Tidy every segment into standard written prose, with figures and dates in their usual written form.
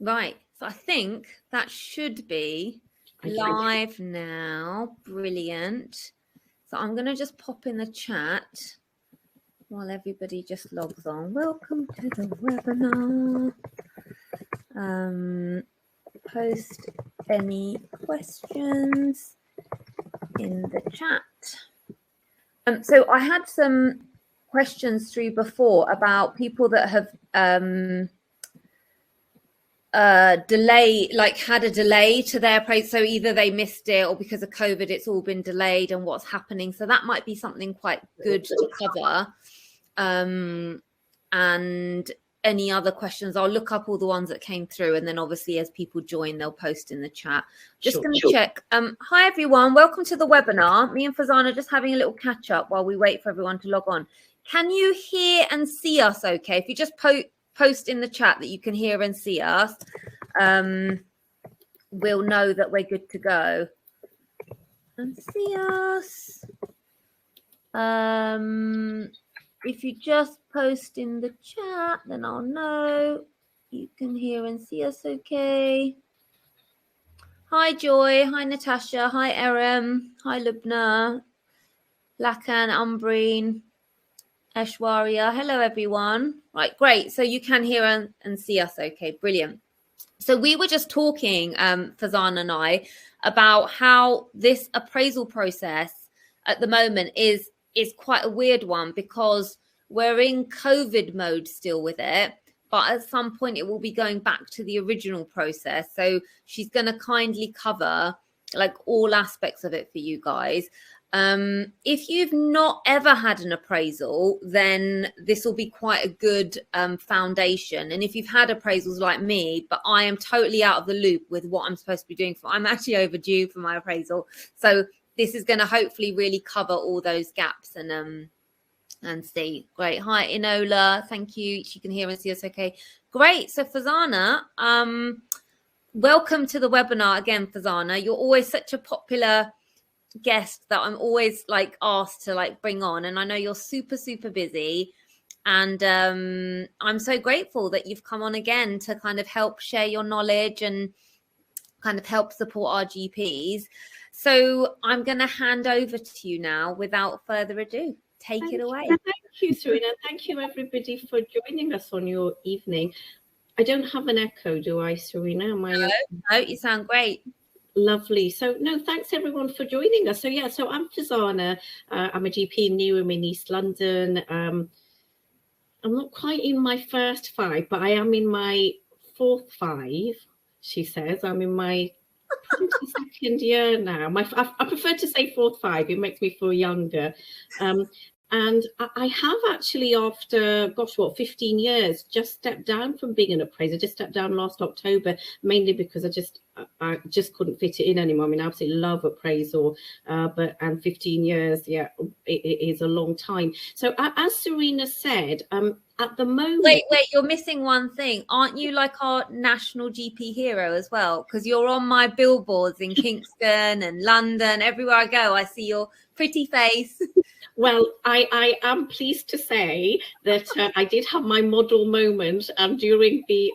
Right. So I think that should be live now. Brilliant. So I'm going to just pop in the chat while everybody just logs on. Welcome to the webinar. Post any questions in the chat. So I had some questions through before about people that have had a delay to their appraisal, so either they missed it or because of COVID it's all been delayed and what's happening. So that might be something quite good to cover. And any other questions, I'll look up all the ones that came through, and then obviously as people join they'll post in the chat. Just going to check. Hi everyone, welcome to the webinar. Me and Fazana just having a little catch up while we wait for everyone to log on. Can you hear and see us okay? If you just post in the chat that you can hear and see us, we'll know that we're good to go. And see us. If you just post in the chat, then I'll know you can hear and see us okay. Hi Joy, hi Natasha, hi Erin, hi Lubna, Lakan, Umbreen, Ashwarya. Hello everyone. Right, great. So you can hear and see us okay. Brilliant. So we were just talking, Fazan and I, about how this appraisal process at the moment is quite a weird one, because we're in COVID mode still with it, but at some point it will be going back to the original process. So she's going to kindly cover like all aspects of it for you guys. If you've not ever had an appraisal, then this will be quite a good foundation. And if you've had appraisals like me, but I am totally out of the loop with what I'm supposed to be doing I'm actually overdue for my appraisal. So this is going to hopefully really cover all those gaps and see. Great. Hi, Inola. Thank you. She can hear and see us okay. Great. So Fazana, welcome to the webinar again, Fazana. You're always such a popular guest that I'm always like asked to like bring on, and I know you're super busy, and I'm so grateful that you've come on again to kind of help share your knowledge and kind of help support our GPs. So I'm going to hand over to you now without further ado. Take it away. Thank you, Serena. Thank you, everybody, for joining us on your evening. I don't have an echo, do I, Serena? No, you sound great. Lovely. So, no, thanks, everyone, for joining us. So, yeah, so I'm Fazana. I'm a GP in Newham in East London. I'm not quite in my first 5, but I am in my 4th 5, she says. I'm in my 22nd year now. I prefer to say 4th 5. It makes me feel younger. And I have actually, after, 15 years, just stepped down from being an appraiser. Just stepped down last October, mainly because I just couldn't fit it in anymore. I mean, I absolutely love appraisal, and 15 years, yeah, it is a long time. So as Serena said, at the moment... Wait, you're missing one thing. Aren't you like our national GP hero as well? Because you're on my billboards in Kingston and London. Everywhere I go, I see your pretty face. Well, I am pleased to say that I did have my model moment during the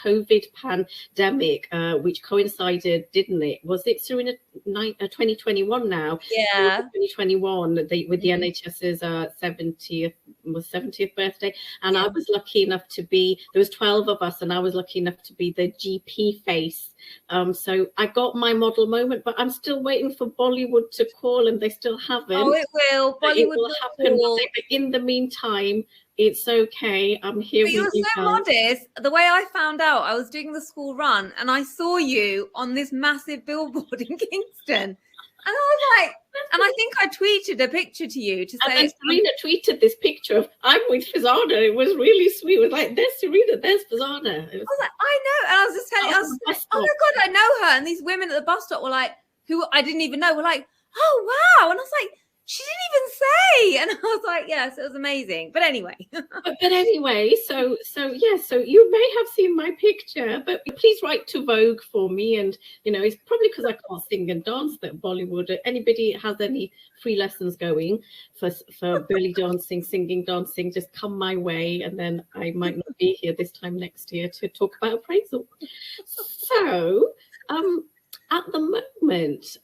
COVID pandemic, which coincided, didn't it? Was it, Serena, 2021 now? Yeah. 2021 with the NHS's 70th birthday. And yeah. I was lucky enough to be, there was 12 of us, and I was lucky enough to be the GP face. So I got my model moment, but I'm still waiting for Bollywood to call, and they still haven't. Oh, it will. Bollywood will happen. But in the meantime, it's okay. I'm here with you. You're so modest. The way I found out, I was doing the school run, and I saw you on this massive billboard in Kingston. And I was like, and I think I tweeted a picture to you to say. And Serena tweeted this picture of I'm with Fazana. It was really sweet. It was like, there's Serena, there's Fazana. I was like, I know. And I was just telling, I was like, oh my God, I know her. And these women at the bus stop were like, who I didn't even know, were like, oh wow. And I was like, she didn't even say. And I was like, yes, it was amazing. But anyway. But anyway, so you may have seen my picture, but please write to Vogue for me. And, you know, it's probably because I can't sing and dance that Bollywood. Anybody has any free lessons going for belly dancing, singing, dancing, just come my way. And then I might not be here this time next year to talk about appraisal. So at the moment,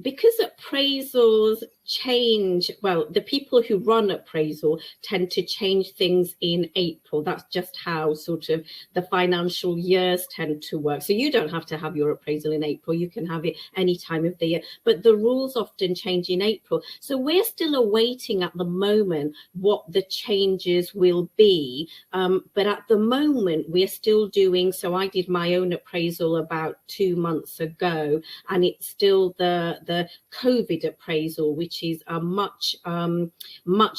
because appraisals change, well, the people who run appraisal tend to change things in April. That's just how sort of the financial years tend to work. So you don't have to have your appraisal in April. You can have it any time of the year, but the rules often change in April. So we're still awaiting at the moment what the changes will be. But at the moment, we're still doing, so I did my own appraisal about 2 months ago, and it's still the COVID appraisal, which is a much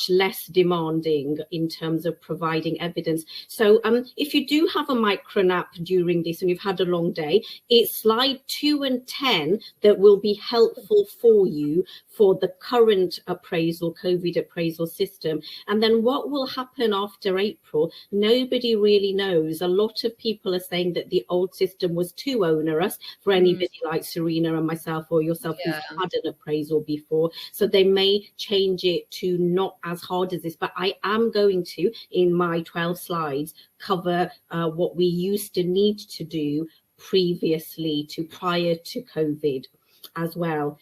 less demanding in terms of providing evidence. So if you do have a micro nap during this and you've had a long day, it's slide 2 and 10 that will be helpful for you for the current appraisal, COVID appraisal system. And then what will happen after April, nobody really knows. A lot of people are saying that the old system was too onerous for anybody like Serena and myself or yourself who's had an appraisal before. So they may change it to not as hard as this. But I am going to, in my 12 slides, cover what we used to need to do previously prior to COVID as well.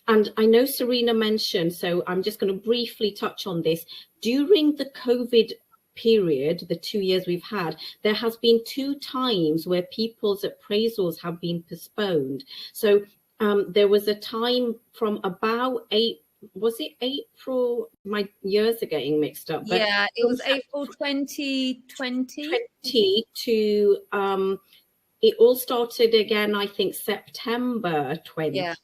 And I know Serena mentioned, so I'm just going to briefly touch on this. During the COVID period, the 2 years we've had, there has been 2 times where people's appraisals have been postponed. So there was a time from about April? My years are getting mixed up. But yeah, it was April 2020. To it all started again, I think, September 20. Yeah.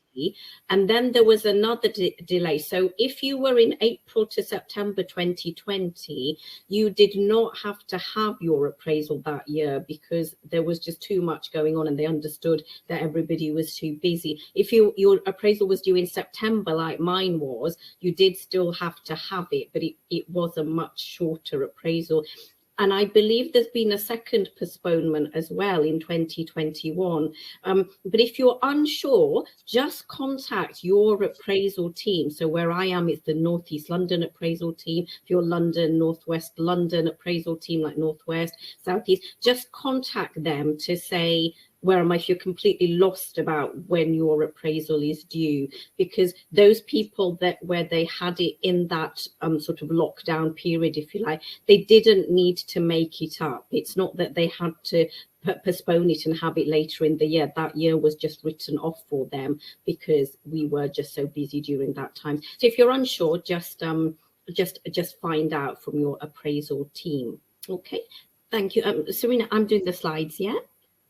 And then there was another delay. So if you were in April to September 2020, you did not have to have your appraisal that year because there was just too much going on and they understood that everybody was too busy. If your appraisal was due in September, like mine was, you did still have to have it, but it was a much shorter appraisal. And I believe there's been a second postponement as well in 2021. But if you're unsure, just contact your appraisal team. So where I am, it's the Northeast London appraisal team. If you're London, Northwest London appraisal team, like Northwest, Southeast, just contact them to say, where am I, if you're completely lost about when your appraisal is due, because those people where they had it in that sort of lockdown period, if you like, they didn't need to make it up. It's not that they had to postpone it and have it later in the year. That year was just written off for them because we were just so busy during that time. So if you're unsure, just find out from your appraisal team. Okay, thank you. Serena, I'm doing the slides, yeah?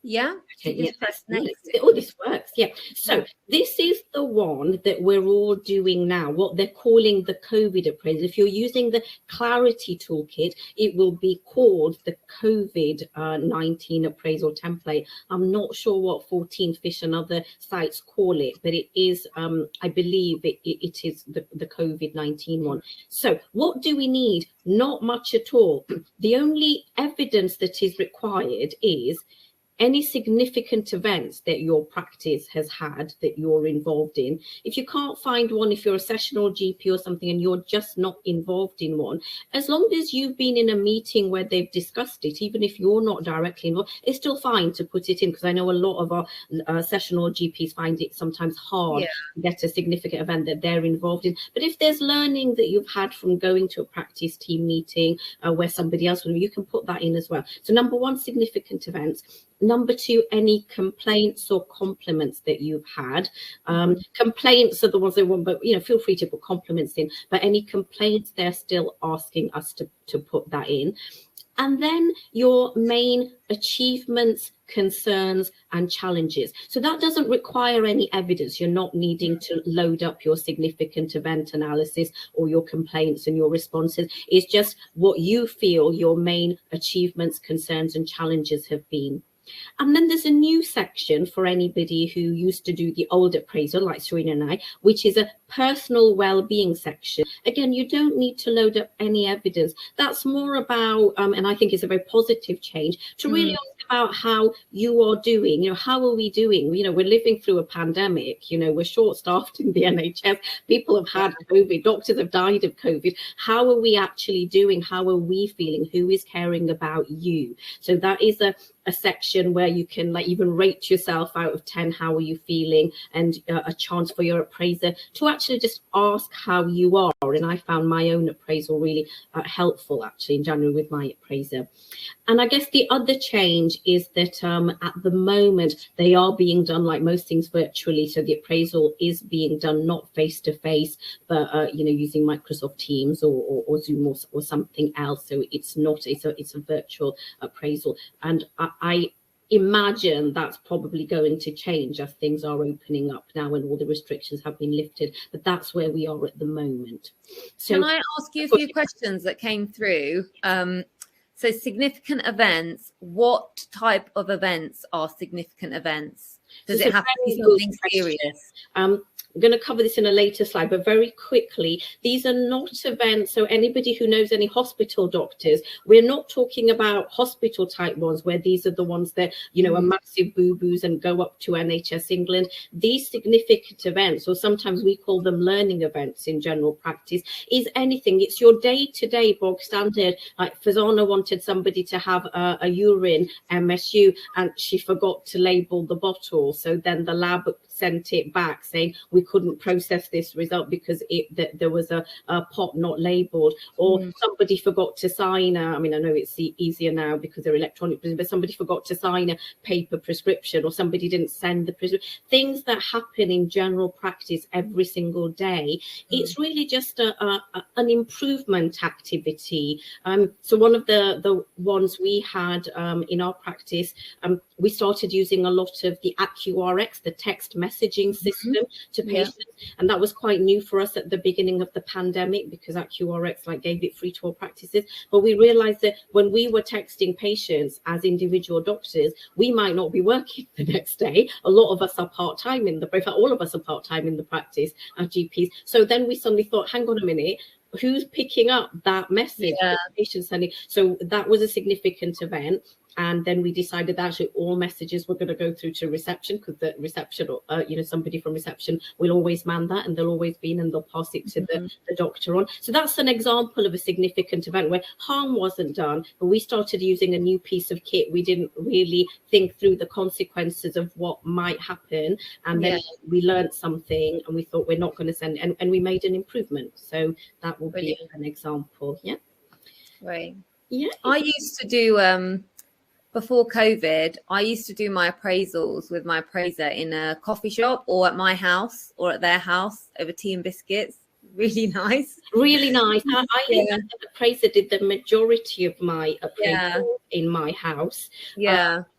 Yeah. Okay, yeah, press next. Oh, this works. Yeah. So this is the one that we're all doing now, what they're calling the COVID appraisal. If you're using the Clarity Toolkit, it will be called the COVID-19 appraisal template. I'm not sure what 14 Fish and other sites call it, but it is, I believe it is the COVID-19 one. So what do we need? Not much at all. The only evidence that is required is any significant events that your practice has had that you're involved in. If you can't find one, if you're a sessional GP or something and you're just not involved in one, as long as you've been in a meeting where they've discussed it, even if you're not directly involved, it's still fine to put it in, because I know a lot of our sessional GPs find it sometimes hard to get a significant event that they're involved in. But if there's learning that you've had from going to a practice team meeting where somebody else will, you can put that in as well. So number 1, significant events. Number 2, any complaints or compliments that you've had. Complaints are the ones they want, but feel free to put compliments in. But any complaints, they're still asking us to put that in. And then your main achievements, concerns, and challenges. So that doesn't require any evidence. You're not needing to load up your significant event analysis or your complaints and your responses. It's just what you feel your main achievements, concerns, and challenges have been. And then there's a new section for anybody who used to do the old appraisal, like Serena and I, which is a personal well-being section. Again, you don't need to load up any evidence. That's more about, and I think it's a very positive change, to really ask about how you are doing. You know, how are we doing? You know, we're living through a pandemic. You know, we're short-staffed in the NHS. People have had COVID. Doctors have died of COVID. How are we actually doing? How are we feeling? Who is caring about you? So that is a section where you can like even rate yourself out of 10. How are you feeling? And a chance for your appraiser to actually just ask how you are. And I found my own appraisal really helpful actually in January with my appraiser. And I guess the other change is that at the moment they are being done, like most things, virtually. So the appraisal is being done not face to face, but you know, using Microsoft Teams or Zoom or something else. So it's not it's a virtual appraisal. And I imagine that's probably going to change as things are opening up now and all the restrictions have been lifted. But that's where we are at the moment. So can I ask you a few questions that came through? So significant events, what type of events are significant events? Does it have to be something serious? I'm going to cover this in a later slide, but very quickly, these are not events. So anybody who knows any hospital doctors, we're not talking about hospital type ones where these are the ones that, you know, are massive boo-boos and go up to NHS England. These significant events, or sometimes we call them learning events in general practice, is anything. It's your day-to-day bog standard. Like Fazana wanted somebody to have a urine MSU and she forgot to label the bottle. So then the lab sent it back saying we couldn't process this result because there was a pot not labeled, or somebody forgot to sign I mean, I know it's easier now because they're electronic, but somebody forgot to sign a paper prescription, or somebody didn't send the prescription. Things that happen in general practice every single day. It's really just an improvement activity. So one of the ones we had in our practice, we started using a lot of the AccuRx, the text messaging system to patients, and that was quite new for us at the beginning of the pandemic because AccuRx like gave it free to all practices. But we realized that when we were texting patients as individual doctors, we might not be working the next day. A lot of us are part-time in fact, all of us are part-time in the practice as GPs. So then we suddenly thought, hang on a minute, who's picking up that message? Patients sending. So that was a significant event. And then we decided that actually all messages were going to go through to reception, because the reception, you know, somebody from reception will always man that, and they'll always be in, and they'll pass it to the doctor on. So that's an example of a significant event where harm wasn't done, but we started using a new piece of kit. We didn't really think through the consequences of what might happen. And then we learned something and we thought we're not going to send, and we made an improvement. So that will be an example. Yeah. Right. Yeah. I used to do, before COVID, I used to do my appraisals with my appraiser in a coffee shop or at my house or at their house over tea and biscuits. Really nice. Really nice. I think the appraiser did the majority of my appraisal in my house.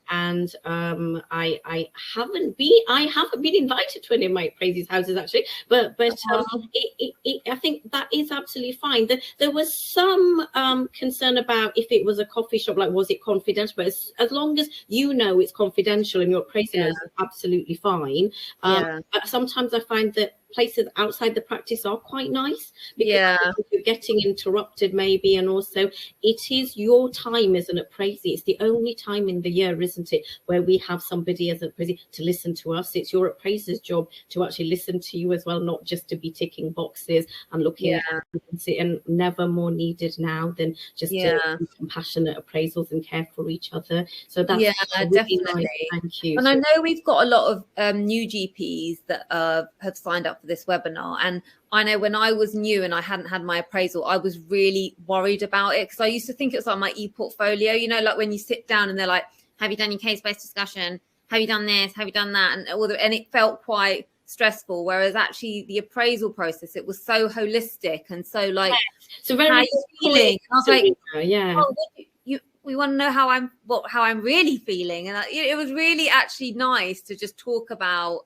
And I haven't been invited to any of my appraisers' houses actually, but I think that is absolutely fine. There was some concern about if it was a coffee shop, like was it confidential? But as long as you know it's confidential and your appraiser knows, it's absolutely fine. But sometimes I find that places outside the practice are quite nice because you're getting interrupted maybe, and also it is your time as an appraiser. It's the only time in the year, isn't it, where we have somebody as an appraiser to listen to us. It's your appraiser's job to actually listen to you as well, not just to be ticking boxes and looking at it, and never more needed now than just to be compassionate appraisals and care for each other. So that's really definitely nice. Thank you. And I know we've got a lot of new GPs that have signed up for this webinar, and I know when I was new and I hadn't had my appraisal, I was really worried about it because I used to think it was like my e-portfolio, you know, like when you sit down and they're like, have you done your case-based discussion? Have you done this? Have you done that? And it felt quite stressful, whereas actually the appraisal process, it was so holistic and so like, so very how you feeling? And I was like, oh, we want to know how I'm really feeling, and it was really actually nice to just talk about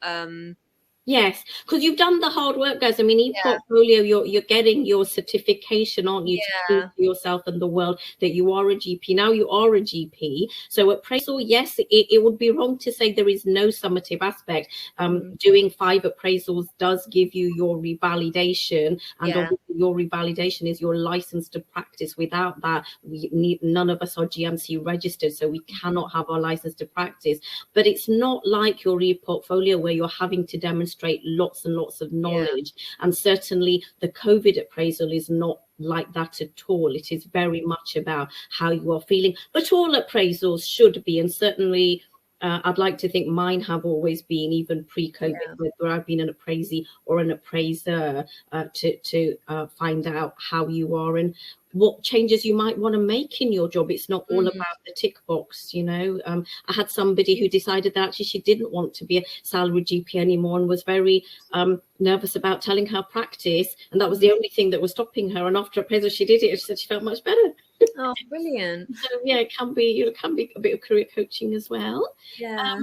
Yes, because you've done the hard work, guys. I mean, e-portfolio, you're getting your certification, aren't you, to prove to yourself and the world that you are a GP. Now you are a GP. So appraisal, yes, it would be wrong to say there is no summative aspect. Doing 5 appraisals does give you your revalidation, and obviously your revalidation is your license to practice. Without that, none of us are GMC registered, so we cannot have our license to practice. But it's not like your e-portfolio where you're having to demonstrate lots and lots of knowledge, and certainly the COVID appraisal is not like that at all. It is very much about how you are feeling, but all appraisals should be, and certainly I'd like to think mine have always been, even pre-COVID, where I've been an appraisee or an appraiser, to find out how you are and what changes you might want to make in your job. It's not all about the tick box, you know. I had somebody who decided that actually she didn't want to be a salaried GP anymore and was very nervous about telling her practice, and that was the only thing that was stopping her. And after appraisal, she did it, and she said she felt much better. Oh, brilliant. So yeah, it can be a bit of career coaching as well. Yeah.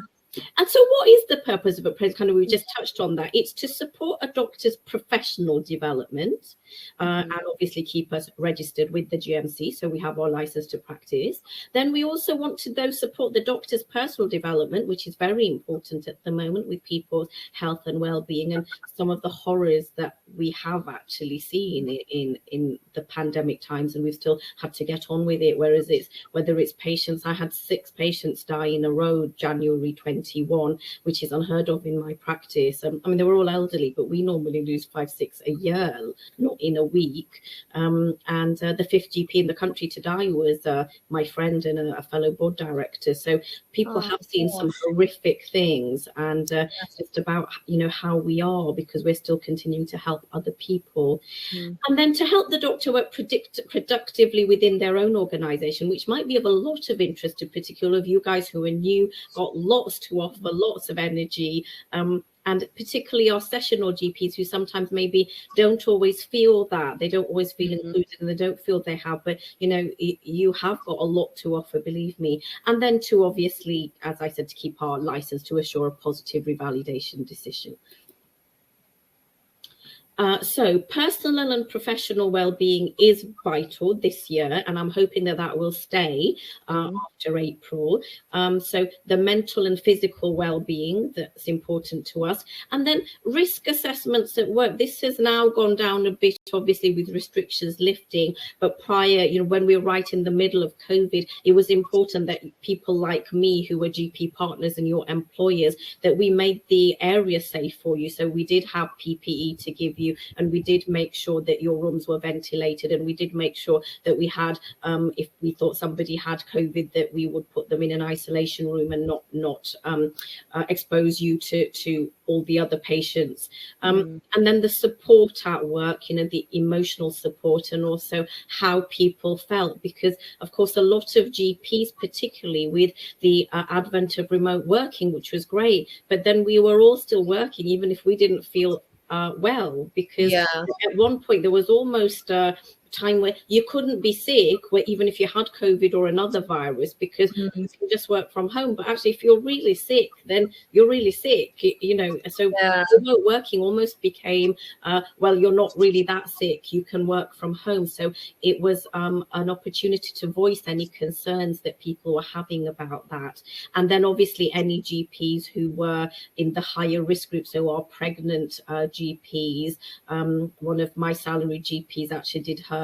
And so what is the purpose of appraisal? Kind of, we just touched on that. It's to support a doctor's professional development, and obviously keep us registered with the GMC, so we have our license to practice. Then we also want to support the doctor's personal development, which is very important at the moment with people's health and well-being, and some of the horrors that we have actually seen in the pandemic times, and we've still had to get on with it. Whereas whether it's patients, I had 6 patients die in a row January 21, which is unheard of in my practice. I mean, they were all elderly, but we normally lose 5-6 a year, not in a week. And the 5th GP in the country to die was my friend and a fellow board director. So people have seen some horrific things, and it's just about, you know, how we are, because we're still continuing to help other people. And then to help the doctor work productively within their own organization, which might be of a lot of interest to particular of you guys who are new, got lots to offer, lots of energy, and particularly our sessional GPs who sometimes maybe don't always feel that, they don't always feel included, and they don't feel they have, but you know, you have got a lot to offer, believe me. And then to obviously, as I said, to keep our license to assure a positive revalidation decision. So personal and professional well-being is vital this year, and I'm hoping that will stay after April. So the mental and physical well-being, that's important to us. And then risk assessments at work. This has now gone down a bit, obviously, with restrictions lifting, but prior, you know, when we were right in the middle of COVID, it was important that people like me, who were GP partners and your employers, that we made the area safe for you. So we did have PPE to give you, and we did make sure that your rooms were ventilated, and we did make sure that we had, if we thought somebody had COVID, that we would put them in an isolation room and not expose you to all the other patients. And then the support at work, you know, the emotional support, and also how people felt, because of course a lot of GPs, particularly with the advent of remote working, which was great, but then we were all still working even if we didn't feel well, because at one point there was almost time where you couldn't be sick, where even if you had COVID or another virus, because you can just work from home. But actually, if you're really sick, then you're really sick, you know. So remote working almost became, well, you're not really that sick, you can work from home. So it was an opportunity to voice any concerns that people were having about that. And then obviously any GPs who were in the higher risk group, so our pregnant GPs, one of my salaried GPs actually did her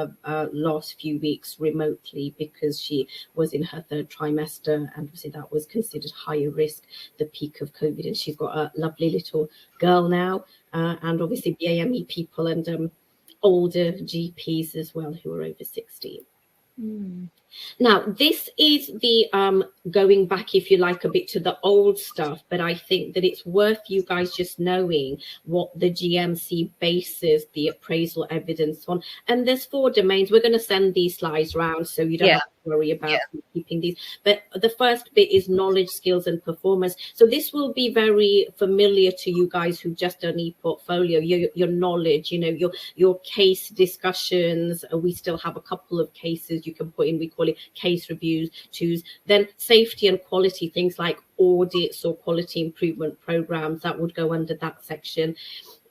last few weeks remotely because she was in her 3rd trimester, and obviously that was considered higher risk, the peak of COVID. And she's got a lovely little girl now, and obviously BAME people and older GPs as well who are over 16. Now, this is the going back, if you like, a bit to the old stuff, but I think that it's worth you guys just knowing what the GMC bases the appraisal evidence on. And there's 4 domains. We're going to send these slides around so you don't have to worry about keeping these. But the first bit is knowledge, skills, and performance. So this will be very familiar to you guys who've just done e-portfolio. Your knowledge, you know, your case discussions. We still have a couple of cases you can put in. We call it case reviews. Then safety and quality, things like audits or quality improvement programs, that would go under that section.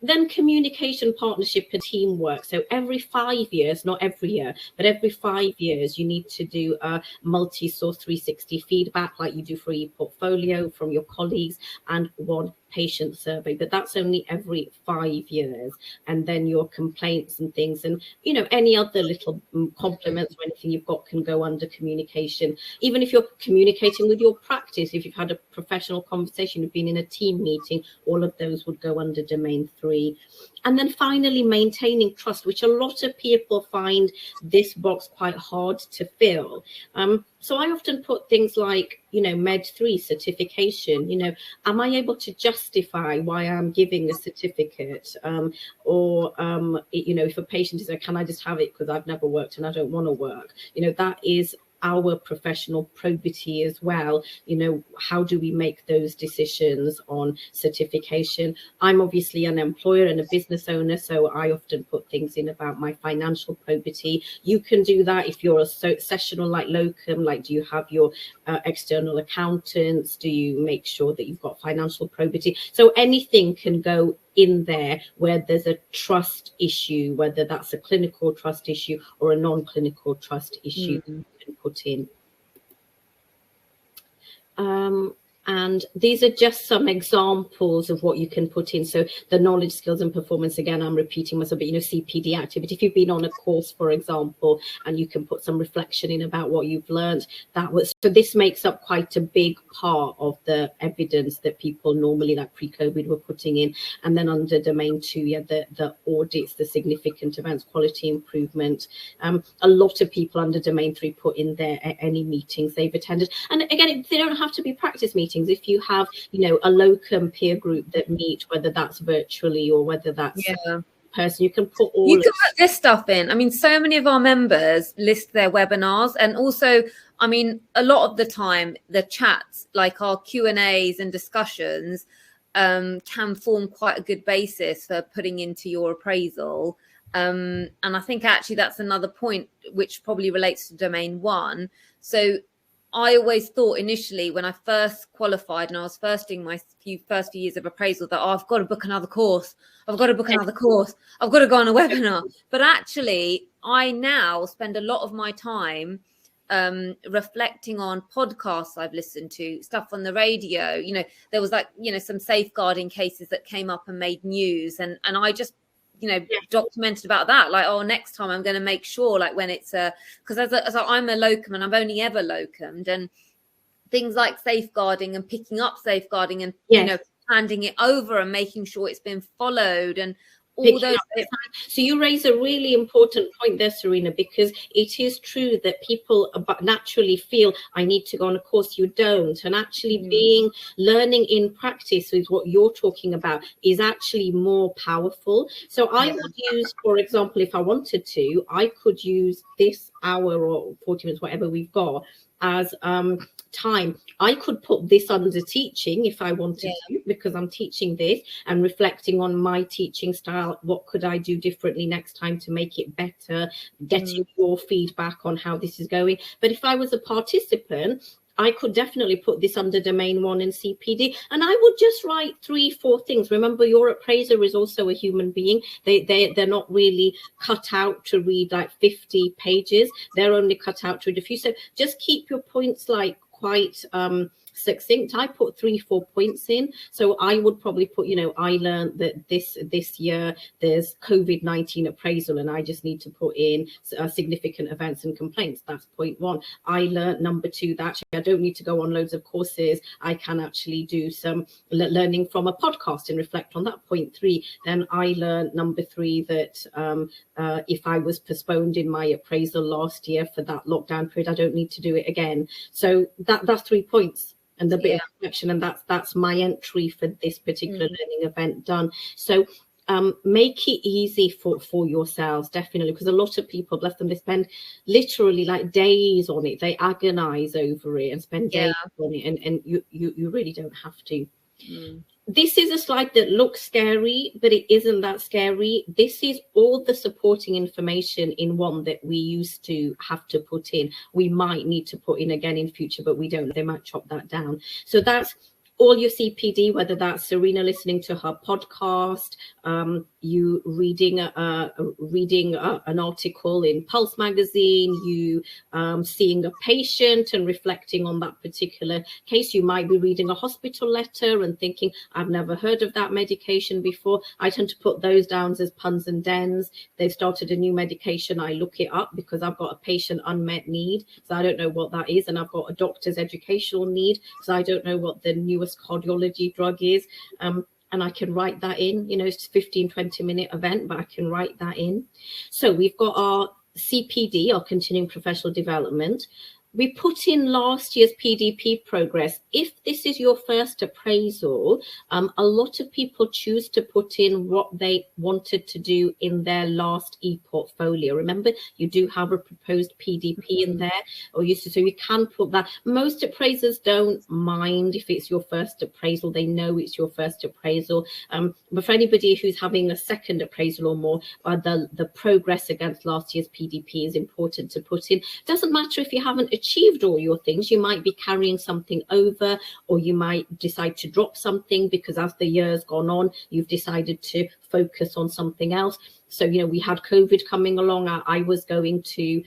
Then communication, partnership, and teamwork. So every 5 years, not every year, but every 5 years, you need to do a multi-source 360 feedback like you do for your portfolio from your colleagues, and one patient survey, but that's only every 5 years. And then your complaints and things, and you know, any other little compliments or anything you've got can go under communication. Even if you're communicating with your practice, if you've had a professional conversation, you've been in a team meeting, all of those would go under domain 3. And then finally, maintaining trust, which a lot of people find this box quite hard to fill. So I often put things like, you know, Med 3 certification, you know, am I able to justify why I'm giving a certificate? Or, you know, if a patient is like, can I just have it because I've never worked and I don't want to work? You know, that is our professional probity as well. You know, how do we make those decisions on certification? I'm obviously an employer and a business owner, so I often put things in about my financial probity. You can do that if you're a sessional like locum, like do you have your external accountants? Do you make sure that you've got financial probity? So anything can go in there where there's a trust issue, whether that's a clinical trust issue or a non-clinical trust issue. Put in. And these are just some examples of what you can put in. So the knowledge, skills, and performance, again, I'm repeating myself, but, you know, CPD activity. If you've been on a course, for example, and you can put some reflection in about what you've learned, so this makes up quite a big part of the evidence that people normally, like pre-COVID, were putting in. And then under domain 2, the audits, the significant events, quality improvement. A lot of people under domain 3 put in there any meetings they've attended. And again, they don't have to be practice meetings. If you have, you know, a locum peer group that meet, whether that's virtually or whether that's person, you can put all. You can put this stuff in. I mean, so many of our members list their webinars, and also, I mean, a lot of the time, the chats, like our Q&As and discussions, can form quite a good basis for putting into your appraisal. And I think actually that's another point which probably relates to domain 1. So I always thought initially when I first qualified and I was first doing my first few years of appraisal that, oh, I've got to book another course. I've got to book another course. I've got to go on a webinar. But actually, I now spend a lot of my time reflecting on podcasts I've listened to, stuff on the radio. You know, there was like, you know, some safeguarding cases that came up and made news. And I just, you know, documented about that, like, oh, next time I'm going to make sure, like, when it's because as I'm a locum and I've only ever locumed, and things like safeguarding and picking up safeguarding and you know, handing it over and making sure it's been followed and all those. So you raise a really important point there, Serena, because it is true that people naturally feel I need to go on a course. You don't. And actually learning in practice with what you're talking about is actually more powerful. So I would use, for example, if I wanted to, I could use this hour or 40 minutes, whatever we've got, as time. I could put this under teaching if I wanted to, because I'm teaching this and reflecting on my teaching style. What could I do differently next time to make it better? Getting your feedback on how this is going. But if I was a participant, I could definitely put this under domain 1 in CPD, and I would just write 3-4 things. Remember, your appraiser is also a human being. They're not really cut out to read like 50 pages. They're only cut out to read a few. So just keep your points like quite succinct. I put 3-4 points in. So I would probably put, you know, I learned that this year there's COVID-19 appraisal, and I just need to put in significant events and complaints. That's point 1. I learned number 2 that actually I don't need to go on loads of courses. I can actually do some learning from a podcast and reflect on that. Point 3. Then I learned number 3 that if I was postponed in my appraisal last year for that lockdown period, I don't need to do it again. So that's 3 points. And the bit of reflection, and that's my entry for this particular learning event done. So make it easy for yourselves, definitely, because a lot of people, bless them, they spend literally like days on it. They agonize over it and spend days on it, and you really don't have to. This is a slide that looks scary, but it isn't that scary. This is all the supporting information in one that we used to have to put in. We might need to put in again in future, but we don't. They might chop that down. So that's all your CPD, whether that's Serena listening to her podcast, you reading an article in Pulse magazine, you seeing a patient and reflecting on that particular case. You might be reading a hospital letter and thinking, I've never heard of that medication before. I tend to put those down as puns and dens. They've started a new medication. I look it up because I've got a patient unmet need, so I don't know what that is, and I've got a doctor's educational need, so I don't know what the newest cardiology drug is, and I can write that in. You know, it's a 15-20 minute event, but I can write that in. So we've got our CPD, our continuing professional development. We put in last year's PDP progress. If this is your first appraisal, a lot of people choose to put in what they wanted to do in their last e-portfolio. Remember, you do have a proposed PDP in there, or so you can put that. Most appraisers don't mind if it's your first appraisal. They know it's your first appraisal. But for anybody who's having a second appraisal or more, the progress against last year's PDP is important to put in. Doesn't matter if you haven't achieved all your things. You might be carrying something over, or you might decide to drop something because as the year's gone on, you've decided to focus on something else. So, you know, we had COVID coming along. I was going to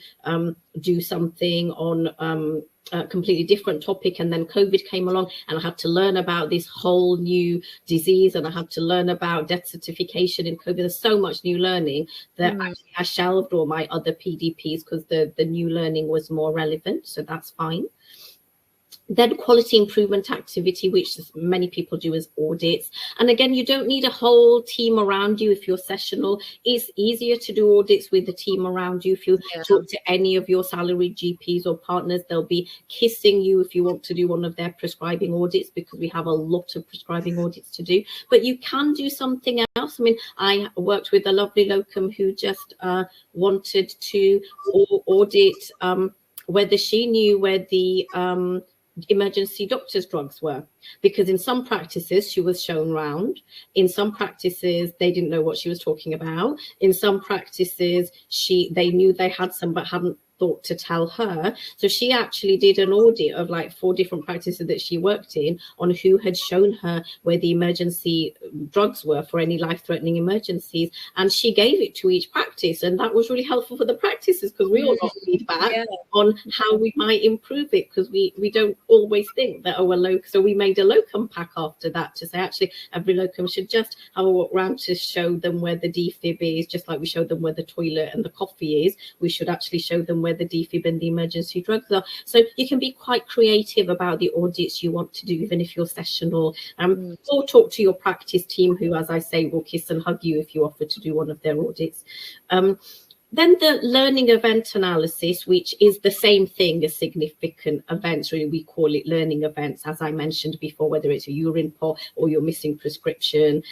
do something on a completely different topic, and then COVID came along, and I had to learn about this whole new disease, and I had to learn about death certification in COVID. There's so much new learning that actually I shelved all my other PDPs because the new learning was more relevant. So that's fine. Then quality improvement activity, which many people do as audits. And again, you don't need a whole team around you if you're sessional. It's easier to do audits with the team around you. If you talk to any of your salaried GPs or partners, they'll be kissing you if you want to do one of their prescribing audits, because we have a lot of prescribing audits to do. But you can do something else. I mean, I worked with a lovely locum who just wanted to audit whether she knew where the emergency doctor's drugs were, because in some practices she was shown round, in some practices they didn't know what she was talking about, in some practices they knew they had some but hadn't thought to tell her. So she actually did an audit of like 4 different practices that she worked in on who had shown her where the emergency drugs were for any life-threatening emergencies, and she gave it to each practice, and that was really helpful for the practices because we all got feedback on how we might improve it, because we don't always think that, oh, a locum. So we made a locum pack after that to say actually every locum should just have a walk around to show them where the defib is, just like we showed them where the toilet and the coffee is. We should actually show them where the defib and the emergency drugs are. So you can be quite creative about the audits you want to do, even if you're sessional, or talk to your practice team, who, as I say, will kiss and hug you if you offer to do one of their audits. Then the learning event analysis, which is the same thing as significant events. Really, we call it learning events, as I mentioned before, whether it's a urine pot or your missing prescription.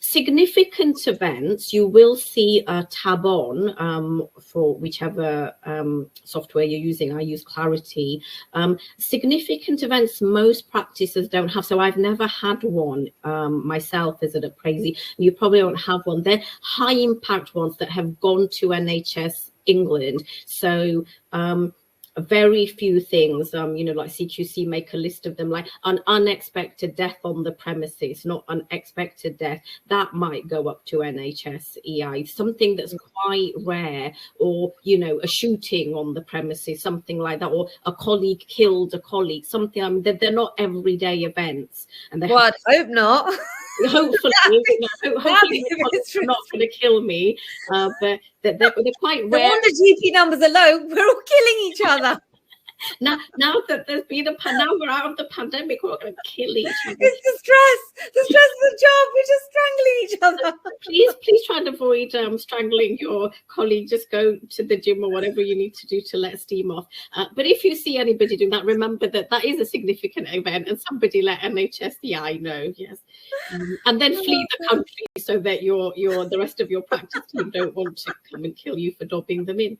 Significant events, you will see a tab on for whichever software you're using. I use Clarity. Significant events, most practices don't have. So I've never had one myself as an appraisee. You probably don't have one. They're high impact ones that have gone to NHS England. So very few things, you know, like CQC make a list of them, like an unexpected death on the premises, not unexpected death, that might go up to NHS EI. Something that's quite rare, or, you know, a shooting on the premises, something like that, or a colleague killed a colleague, something. I mean, they're not everyday events. And they I hope not. Hopefully, hopefully they're not going to kill me, but they're quite rare. No wonder GP numbers are low. We're all killing each other. Now that there's been now we're out of the pandemic, we're going to kill each other. It's the stress of the job. We're just strangling each other. Please try and avoid strangling your colleague. Just go to the gym or whatever you need to do to let steam off. But if you see anybody doing that, remember that is a significant event, and somebody let NHSDI know. Yes, and then flee the country so that the rest of your practice team don't want to come and kill you for dobbing them in.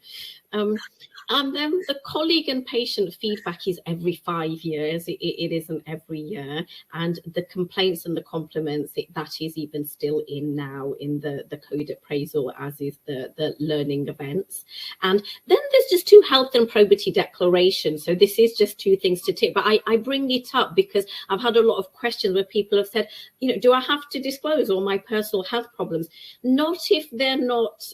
And then the colleague and patient feedback is every 5 years. It isn't every year. And the complaints and the compliments, that is even still in now in the code appraisal, as is the learning events. And then there's just 2 health and probity declarations. So this is just 2 things to tick. But I bring it up because I've had a lot of questions where people have said, do I have to disclose all my personal health problems? Not if they're not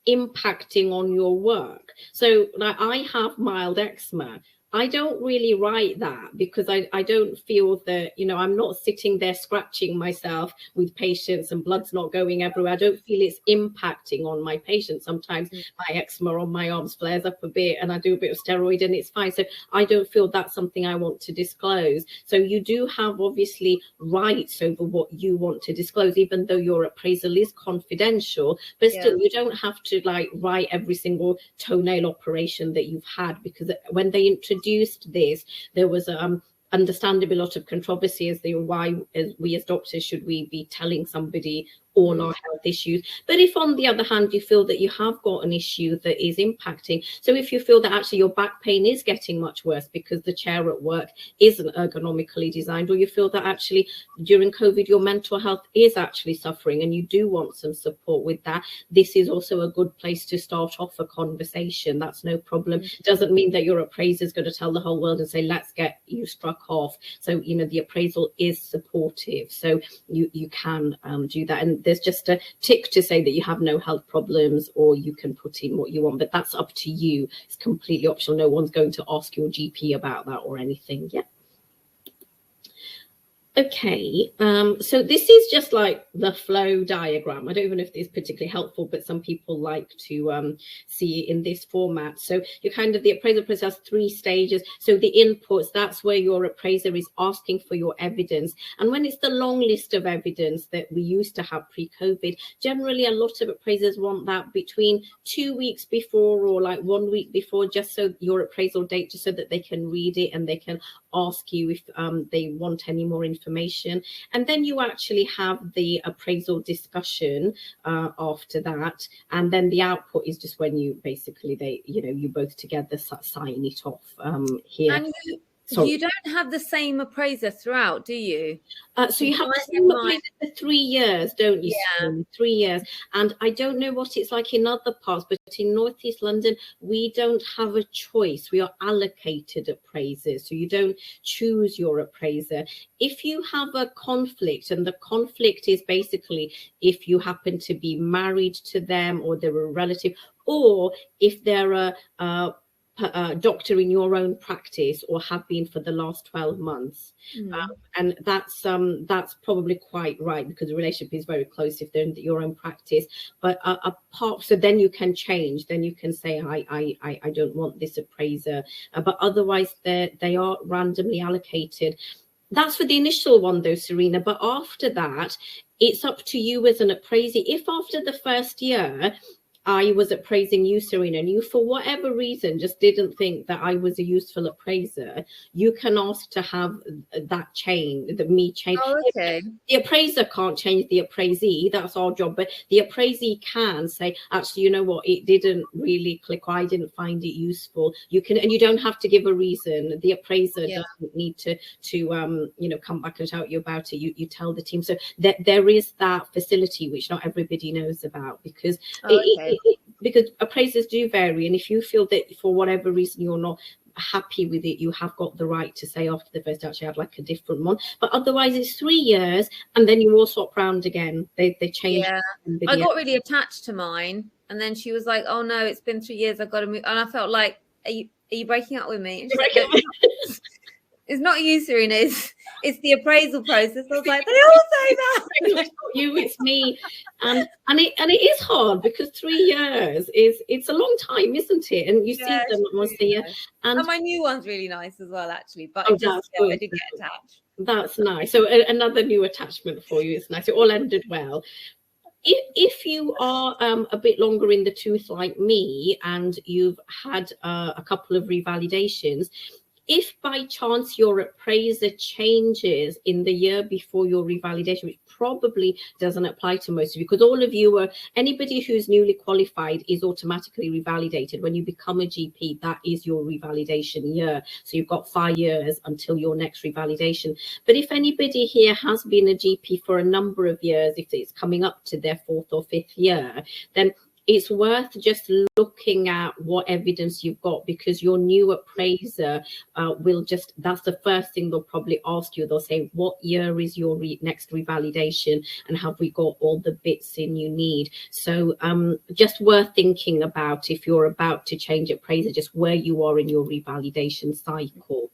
impacting on your work. So like, I have mild eczema. I don't really write that because I don't feel that, I'm not sitting there scratching myself with patients and blood's not going everywhere. I don't feel it's impacting on my patients. Sometimes my eczema on my arms flares up a bit and I do a bit of steroid and it's fine. So I don't feel that's something I want to disclose. So you do have obviously rights over what you want to disclose, even though your appraisal is confidential, but still you don't have to like write every single toenail operation that you've had, because when they introduced this, there was understandably a lot of controversy as to why we as doctors should we be telling somebody all our health issues. But if on the other hand you feel that you have got an issue that is impacting, so if you feel that actually your back pain is getting much worse because the chair at work isn't ergonomically designed, or you feel that actually during COVID your mental health is actually suffering and you do want some support with that, this is also a good place to start off a conversation. That's no problem. It doesn't mean that your appraiser is going to tell the whole world and say let's get you struck off. So the appraisal is supportive, so you can do that. And there's just a tick to say that you have no health problems, or you can put in what you want, but that's up to you. It's completely optional. No one's going to ask your GP about that or anything. Yeah. Okay, so this is just like the flow diagram. I don't even know if this is particularly helpful, but some people like to see it in this format. So you the appraisal process has 3 stages. So the inputs, that's where your appraiser is asking for your evidence. And when it's the long list of evidence that we used to have pre-COVID, generally a lot of appraisers want that between 2 weeks before or like 1 week before, just so your appraisal date, just so that they can read it and they can ask you if they want any more information. And then you actually have the appraisal discussion after that, and then the output is just when you basically you both together sign it off here. And you don't have the same appraiser throughout, do you? So you have the same appraiser for 3 years, don't you? Yeah. 3 years. And I don't know what it's like in other parts, but in North East London, we don't have a choice. We are allocated appraisers. So you don't choose your appraiser. If you have a conflict, and the conflict is basically if you happen to be married to them, or they're a relative, or if they're a doctor in your own practice or have been for the last 12 months. And that's probably quite right, because the relationship is very close if they're in your own practice. But apart, so then you can change, then you can say I don't want this appraiser, but otherwise they are randomly allocated. That's for the initial one though, Serena, but after that it's up to you as an appraiser. If after the first year I was appraising you, Serena, and you, for whatever reason, just didn't think that I was a useful appraiser, you can ask to have that change, me change. Oh, okay. The appraiser can't change the appraisee, that's our job, but the appraisee can say, actually, you know what, it didn't really click, or I didn't find it useful. You can, and you don't have to give a reason. The appraiser doesn't need to come back and tell you about it. You tell the team. So there is that facility which not everybody knows about, because because appraisers do vary, and if you feel that for whatever reason you're not happy with it, you have got the right to say after the first, actually I'd like a different one. But otherwise it's 3 years, and then you all swap round again. They change. I got really attached to mine, and then she was like, oh no, it's been 3 years, I've got to move. And I felt like, are you breaking up with me? And she's like, it's not you, Serena, It's the appraisal process. I was like, they all say that. It's not you, it's me. And it is hard, because 3 years it's a long time, isn't it? And you see them once a year. And my new one's really nice as well, actually. But I did get attached. That's nice. So another new attachment for you. It's nice. It all ended well. If you are a bit longer in the tooth like me, and you've had a couple of revalidations, if by chance your appraiser changes in the year before your revalidation, which probably doesn't apply to most of you, because all of you anybody who's newly qualified is automatically revalidated. When you become a GP, that is your revalidation year. So you've got 5 years until your next revalidation. But if anybody here has been a GP for a number of years, if it's coming up to their 4th or 5th year, then it's worth just looking at what evidence you've got, because your new appraiser will just, that's the first thing they'll probably ask you. They'll say, what year is your next revalidation, and have we got all the bits in you need? So just worth thinking about, if you're about to change appraiser, just where you are in your revalidation cycle.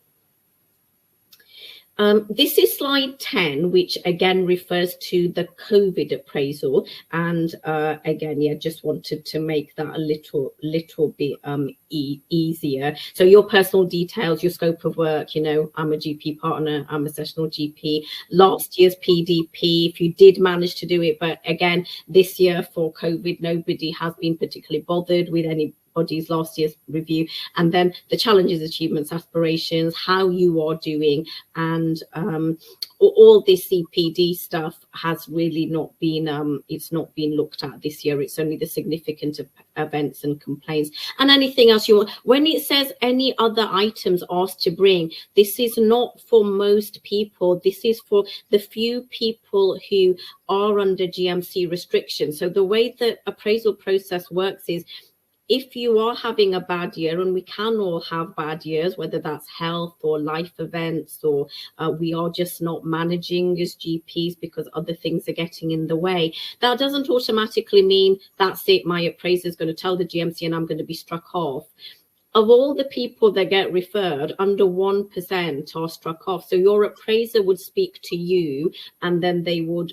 This is slide 10, which again refers to the COVID appraisal. And again, yeah, just wanted to make that a little bit easier. So your personal details, your scope of work, you know, I'm a GP partner, I'm a sessional GP, last year's PDP, if you did manage to do it. But again, this year for COVID, nobody has been particularly bothered with anybody's last year's review. And then the challenges, achievements, aspirations, how you are doing, and all this CPD stuff has really not been it's not been looked at this year. It's only the significant events and complaints, and anything else you want. When it says any other items asked to bring, this is not for most people. This is for the few people who are under GMC restrictions. So the way the appraisal process works is, if you are having a bad year, and we can all have bad years, whether that's health or life events, or we are just not managing as GPs because other things are getting in the way, that doesn't automatically mean that's it, my appraiser is going to tell the GMC and I'm going to be struck off. Of all the people that get referred, under 1% are struck off. So your appraiser would speak to you, and then they would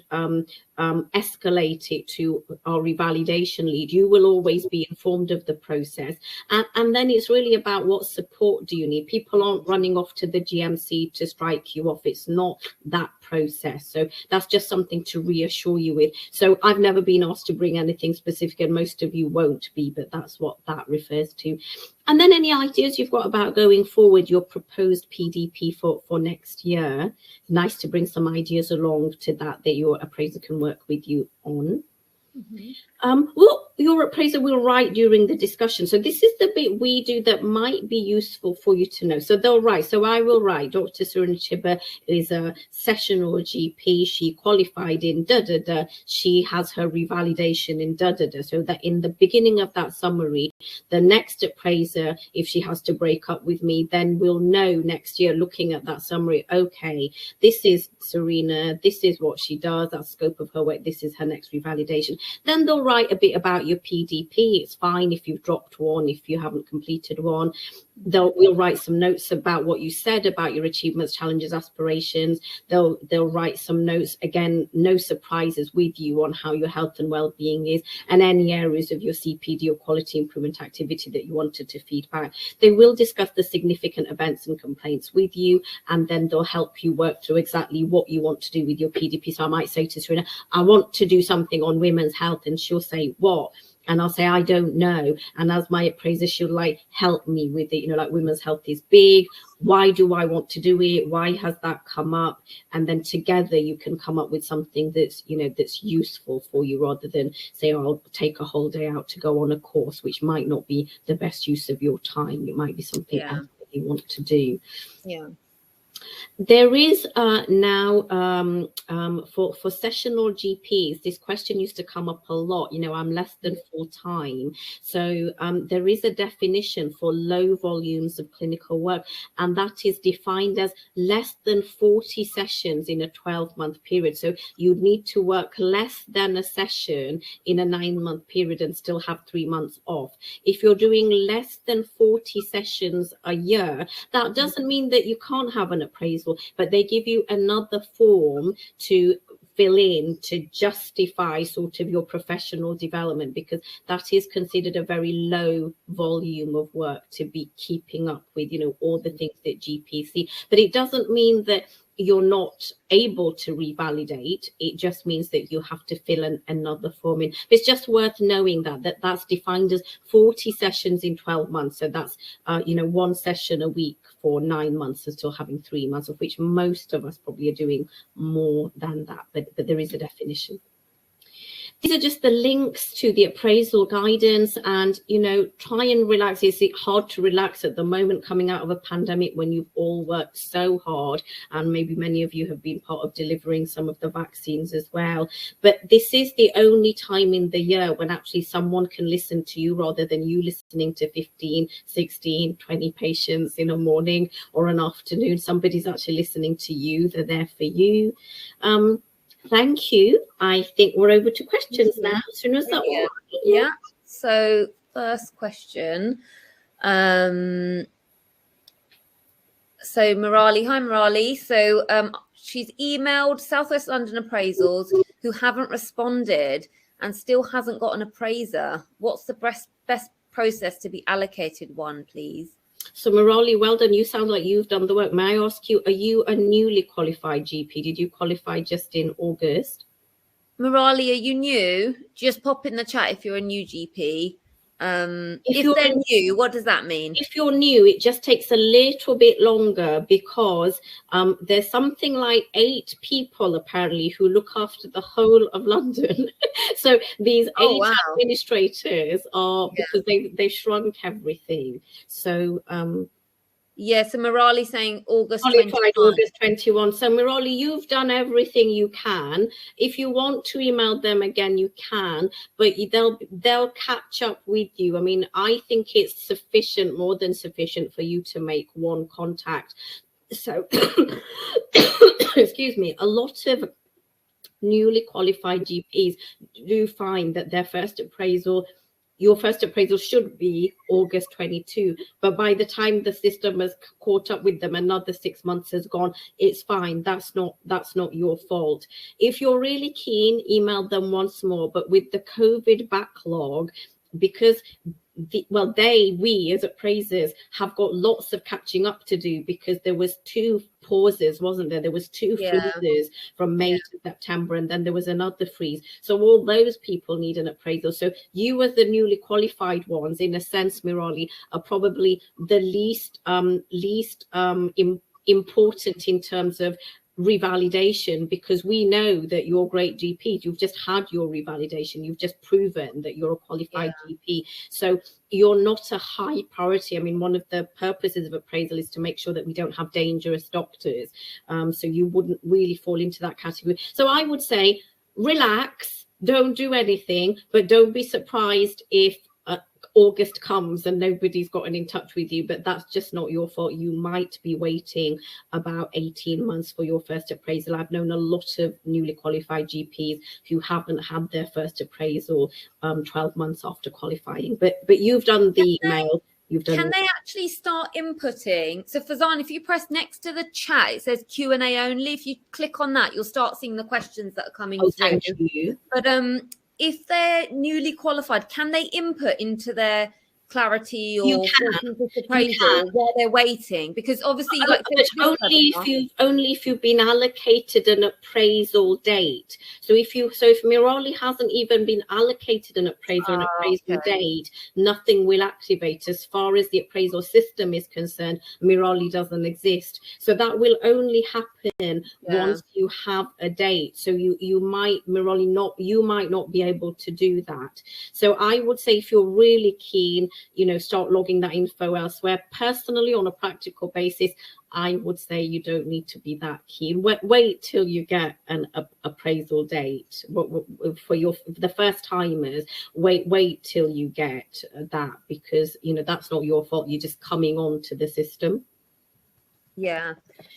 escalate it to our revalidation lead. You will always be informed of the process. And then it's really about what support do you need. People aren't running off to the GMC to strike you off. It's not that process. So that's just something to reassure you with. So I've never been asked to bring anything specific, and most of you won't be, but that's what that refers to. And then any ideas you've got about going forward, your proposed PDP for next year. Nice to bring some ideas along to that your appraiser can work with you on. Well, your appraiser will write during the discussion. So this is the bit we do that might be useful for you to know. So they'll write. So I will write, Dr. Serena Chiba is a sessional GP. She qualified in da-da-da. She has her revalidation in da-da-da. So that in the beginning of that summary, the next appraiser, if she has to break up with me, then we'll know next year, looking at that summary, okay, this is Serena, this is what she does, that scope of her work, this is her next revalidation. Then they'll write a bit about your PDP. It's fine if you've dropped one, if you haven't completed one. We'll write some notes about what you said about your achievements, challenges, aspirations. They'll write some notes, again, no surprises with you on how your health and well-being is, and any areas of your CPD or quality improvement activity that you wanted to feed back. They will discuss the significant events and complaints with you, and then they'll help you work through exactly what you want to do with your PDP. So I might say to Serena, I want to do something on women's health, and she'll say, what? And I'll say, I don't know. And as my appraiser, she'll like help me with it. You know, like women's health is big. Why do I want to do it? Why has that come up? And then together you can come up with something that's, you know, that's useful for you, rather than say, oh, I'll take a whole day out to go on a course, which might not be the best use of your time. It might be something else that you want to do. Yeah. There is now for sessional GPs, this question used to come up a lot. You know, I'm less than full time. So there is a definition for low volumes of clinical work, and that is defined as less than 40 sessions in a 12-month period. So you'd need to work less than a session in a 9-month period and still have 3 months off. If you're doing less than 40 sessions a year, that doesn't mean that you can't have an appraisal, but they give you another form to fill in to justify sort of your professional development, because that is considered a very low volume of work to be keeping up with, you know, all the things that GPs see. But it doesn't mean that you're not able to revalidate. It just means that you have to fill another form in. It's just worth knowing that's defined as 40 sessions in 12 months. So that's you know, 1 session a week for 9 months, and still having 3 months, of which most of us probably are doing more than that, but there is a definition. These are just the links to the appraisal guidance, and, you know, try and relax. It's hard to relax at the moment coming out of a pandemic when you've all worked so hard, and maybe many of you have been part of delivering some of the vaccines as well. But this is the only time in the year when actually someone can listen to you, rather than you listening to 15, 16, 20 patients in a morning or an afternoon. Somebody's actually listening to you. They're there for you. Thank you. I think we're over to questions now. As soon as that all right. Yeah. So first question. So Murali, hi Murali. So she's emailed Southwest London appraisals who haven't responded and still hasn't got an appraiser. What's the best process to be allocated one, please? So Murali, well done. You sound like you've done the work. May I ask you, are you a newly qualified GP? Did you qualify just in August? Murali, are you new? Just pop in the chat if you're a new GP. If they're new, what does that mean? If you're new, it just takes a little bit longer, because there's something like 8 people apparently who look after the whole of London. So these 8 administrators are, because they shrunk everything. So yeah, so Murali saying August 21. August 21. So Murali, you've done everything you can. If you want to email them again, you can, but they'll catch up with you. I mean, I think it's sufficient, more than sufficient, for you to make 1 contact. So excuse me, a lot of newly qualified GPs do find that your first appraisal should be August 22, but by the time the system has caught up with them, another 6 months has gone. It's fine. That's not your fault. If you're really keen, email them once more. But with the COVID backlog, because we as appraisers have got lots of catching up to do, because there was 2 pauses, wasn't there? There was 2 freezes from May to September, and then there was another freeze. So all those people need an appraisal. So you, as the newly qualified ones, in a sense, Murali, are probably the least important in terms of revalidation, because we know that you're great GPs. You've just had your revalidation. You've just proven that you're a qualified GP. So you're not a high priority. I mean, one of the purposes of appraisal is to make sure that we don't have dangerous doctors. So you wouldn't really fall into that category. So I would say relax, don't do anything, but don't be surprised if August comes and nobody's gotten in touch with you. But that's just not your fault. You might be waiting about 18 months for your first appraisal. I've known a lot of newly qualified GPs who haven't had their first appraisal 12 months after qualifying. But you've done the email. Can they actually start inputting? So Fazan, if you press next to the chat, it says Q&A only. If you click on that, you'll start seeing the questions that are coming through. Thank you. But if they're newly qualified, can they input into their clarity or appraisal while they're waiting? Because obviously, only if you've been allocated an appraisal date. So if Murali hasn't even been allocated an appraisal date, nothing will activate. As far as the appraisal system is concerned, Murali doesn't exist. So that will only happen once you have a date. So you might not be able to do that. So I would say, if you're really keen, start logging that info elsewhere. Personally, on a practical basis, I would say you don't need to be that keen. Wait till you get an appraisal date. For the first timers, wait till you get that, because that's not your fault. You're just coming on to the system. Yeah.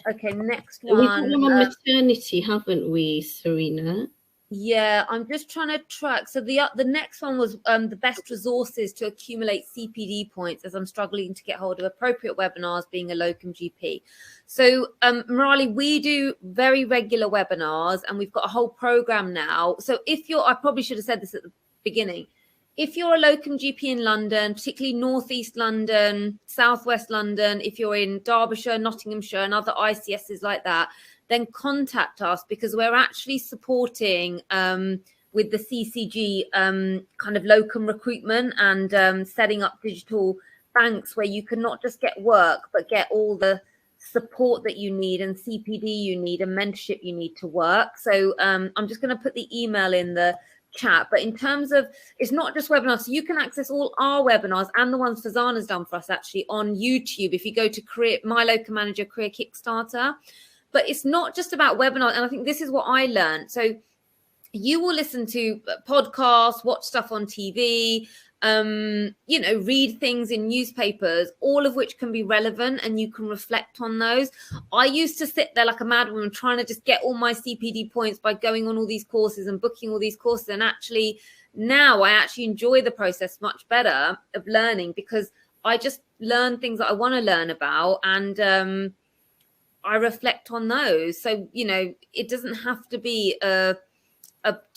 Okay. Next one. We've got one on maternity, haven't we, Serena? Yeah, I'm just trying to track. So the next one was the best resources to accumulate CPD points as I'm struggling to get hold of appropriate webinars being a locum GP. So Morali, we do very regular webinars and we've got a whole program now. So if you're, I probably should have said this at the beginning. If you're a locum GP in London, particularly Northeast London, Southwest London, if you're in Derbyshire, Nottinghamshire and other ICSs like that, then contact us, because we're actually supporting with the CCG kind of locum recruitment and setting up digital banks where you can not just get work, but get all the support that you need and CPD you need and mentorship you need to work. So I'm just going to put the email in the chat. But in terms of, it's not just webinars, so you can access all our webinars and the ones Fazana's done for us actually on YouTube if you go to My Locum Manager Career Kickstarter. But it's not just about webinars. And I think this is what I learned. So you will listen to podcasts, watch stuff on TV, read things in newspapers, all of which can be relevant and you can reflect on those. I used to sit there like a madwoman trying to just get all my CPD points by going on all these courses and booking all these courses. And actually now I actually enjoy the process much better of learning, because I just learn things that I want to learn about and I reflect on those. So, it doesn't have to be a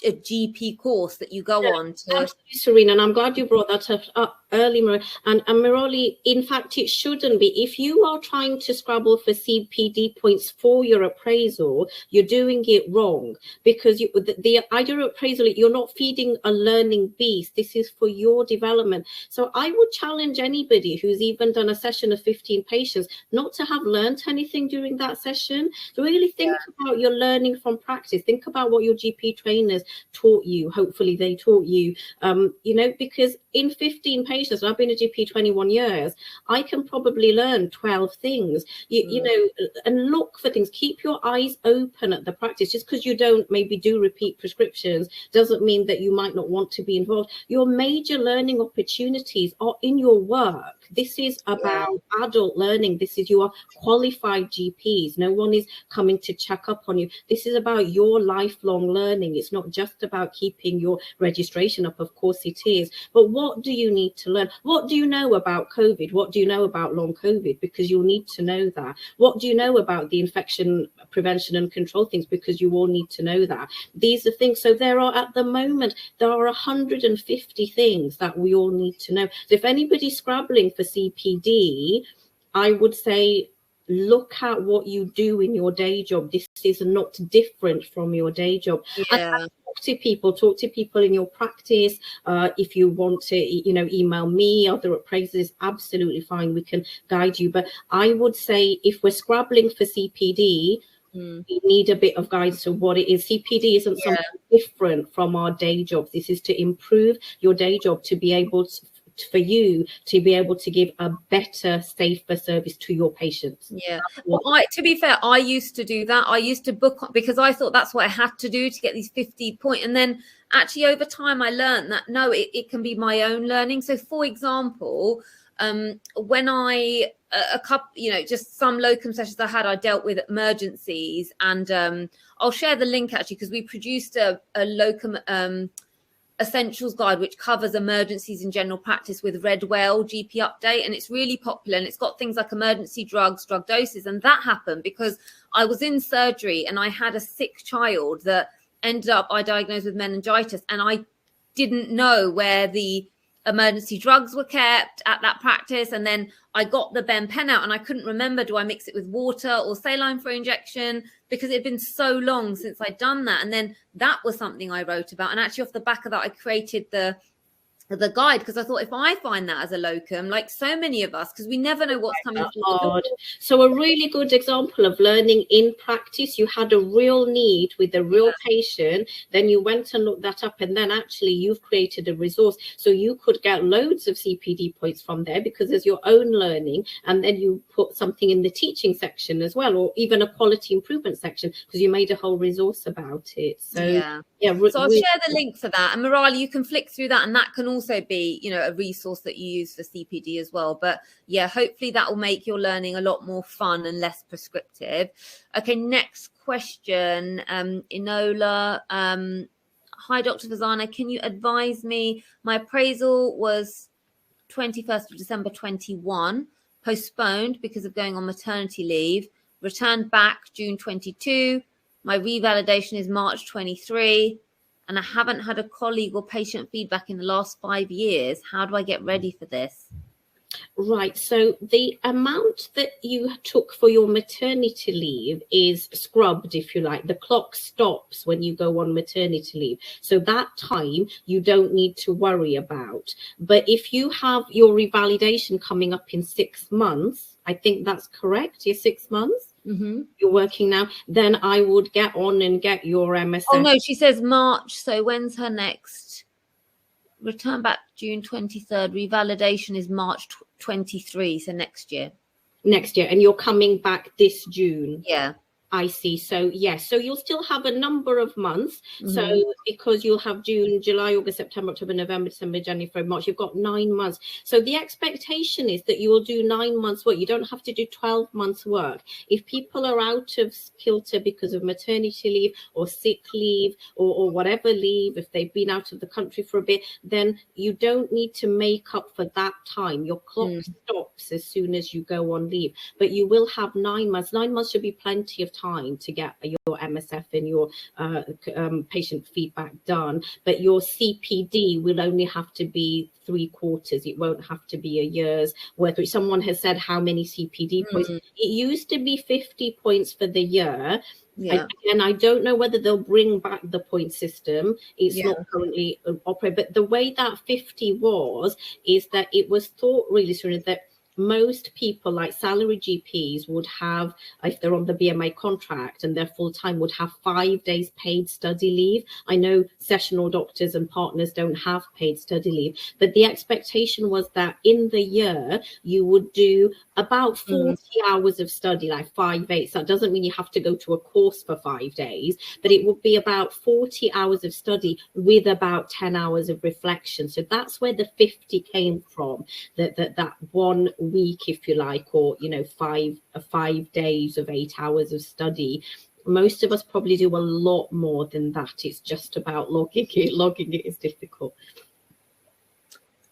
GP course that you go on to. Absolutely, Serena, and I'm glad you brought that up early, and Mirali, in fact, it shouldn't be. If you are trying to scrabble for CPD points for your appraisal, you're doing it wrong, because the idea of appraisal, you're not feeding a learning beast. This is for your development. So I would challenge anybody who's even done a session of 15 patients not to have learned anything during that session. So really think about your learning from practice. Think about what your GP trainers taught you. Hopefully they taught you, because in 15 patients, and I've been a GP 21 years, I can probably learn 12 things, and look for things. Keep your eyes open at the practice. Just because you don't maybe do repeat prescriptions doesn't mean that you might not want to be involved. Your major learning opportunities are in your work. This is about adult learning. This is your qualified GPs. No one is coming to check up on you. This is about your lifelong learning. It's not just about keeping your registration up. Of course it is. But what do you need to learn? What do you know about COVID? What do you know about long COVID? Because you'll need to know that. What do you know about the infection prevention and control things? Because you all need to know that. These are things. So there are, at the moment, there are 150 things that we all need to know. So if anybody's scrabbling for CPD, I would say look at what you do in your day job. This is not different from your day job. And talk to people in your practice. If you want to email me, other appraisers, absolutely fine, we can guide you. But I would say if we're scrabbling for CPD, we need a bit of guidance to what it is. CPD isn't something different from our day jobs. This is to improve your day job, to be able to, for you to be able to give a better, safer service to your patients. Well, to be fair, I used to do that. I used to book because I thought that's what I had to do to get these 50 points. And then actually over time I learned that no, it can be my own learning. So for example, when I a couple, just some locum sessions I had, I dealt with emergencies, and I'll share the link actually, because we produced a locum essentials guide which covers emergencies in general practice with Red Whale GP Update, and it's really popular, and it's got things like emergency drugs, drug doses. And that happened because I was in surgery and I had a sick child that ended up I diagnosed with meningitis, and I didn't know where the emergency drugs were kept at that practice. And then I got the Ben pen out and I couldn't remember, do I mix it with water or saline for injection, because it had been so long since I'd done that. And then that was something I wrote about, and actually off the back of that I created the guide, because I thought if I find that as a locum, like so many of us, because we never know what's coming forward. So a really good example of learning in practice, you had a real need with a real patient, then you went and looked that up, and then actually you've created a resource, so you could get loads of CPD points from there because there's your own learning, and then you put something in the teaching section as well, or even a quality improvement section, because you made a whole resource about it. So so I'll share the link for that, and Morali, you can flick through that, and that can also be a resource that you use for CPD as well. But hopefully that will make your learning a lot more fun and less prescriptive. Okay, next question, Inola. Hi, Dr. Fazana. Can you advise me? My appraisal was 21st of December 21, postponed because of going on maternity leave, returned back June 22. My revalidation is March 23, and I haven't had a colleague or patient feedback in the last 5 years. How do I get ready for this? Right, so the amount that you took for your maternity leave is scrubbed, if you like. The clock stops when you go on maternity leave. So that time you don't need to worry about. But if you have your revalidation coming up in 6 months, I think that's correct, you're 6 months? Mm-hmm. You're working now, then I would get on and get your MSF. Oh, no, she says March. So when's her next? Return back June 23rd. Revalidation is March 23, so next year. Next year, and you're coming back this June. Yeah. I see. So yes, so you'll still have a number of months. So because you'll have June, July, August, September, October, November, December, January, February, March, you've got 9 months. So the expectation is that you will do 9 months work. You don't have to do 12 months work. If people are out of kilter because of maternity leave or sick leave or whatever leave, if they've been out of the country for a bit, then you don't need to make up for that time. Your clock stops as soon as you go on leave, but you will have 9 months. 9 months should be plenty of time to get your MSF and your patient feedback done, but your CPD will only have to be 3/4. It won't have to be a year's worth. Which someone has said, how many CPD points? It used to be 50 points for the year. Yeah. And I don't know whether they'll bring back the point system. It's not currently operating, but the way that 50 was is that it was thought really soon that most people, like salary GPs, would have, if they're on the BMA contract and they're full-time, would have 5 days paid study leave. I know sessional doctors and partners don't have paid study leave, but the expectation was that in the year you would do about 40 hours of study, like 5 8. So that doesn't mean you have to go to a course for 5 days, but it would be about 40 hours of study with about 10 hours of reflection. So that's where the 50 came from, that 1 week, if you like, or 5 days of 8 hours of study. Most of us probably do a lot more than that. It's just about logging it is difficult.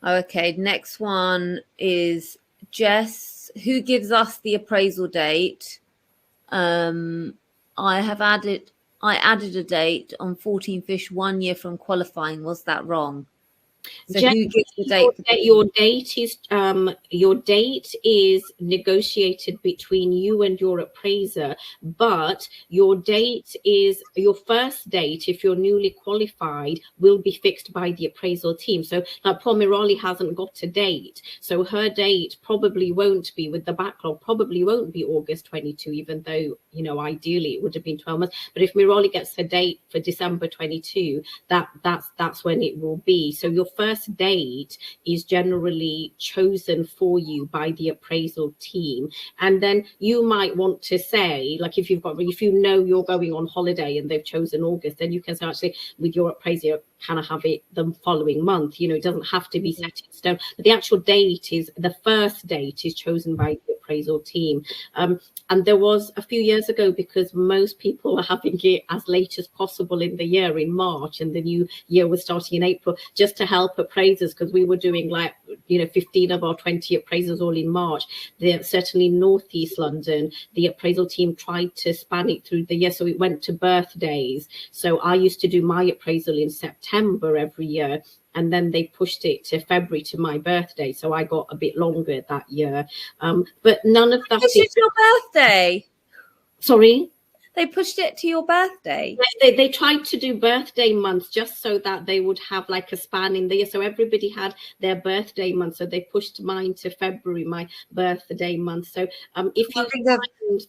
Okay, next one is Jess, who gives us the appraisal date. I added a date on 14 fish 1 year from qualifying. Was that wrong? So Jen, who gives the date? Your date is negotiated between you and your appraiser, but your date is your first date. If you're newly qualified, will be fixed by the appraisal team. So like Pomirali hasn't got a date, so her date probably won't be, with the backlog, probably won't be August 22, even though ideally it would have been 12 months. But if Mirali gets a date for December 22, that's when it will be. So your first date is generally chosen for you by the appraisal team, and then you might want to say, like, if you know you're going on holiday and they've chosen August, then you can say, actually, with your appraiser, can I have it the following month? It doesn't have to be set in stone, but the actual date is, the first date is chosen by the appraisal team. And there was a few years ago, because most people were having it as late as possible in the year, in March, and the new year was starting in April, just to help appraisers, because we were doing 15 of our 20 appraisers all in March. Certainly in Northeast London, the appraisal team tried to span it through the year, so it went to birthdays. So I used to do my appraisal in September every year, and then they pushed it to February to my birthday, so I got a bit longer that year. But none of that Pushed it to your birthday. Sorry? They pushed it to your birthday. They tried to do birthday months just so that they would have like a span in the year. So everybody had their birthday month. So they pushed mine to February, my birthday month. So if you think of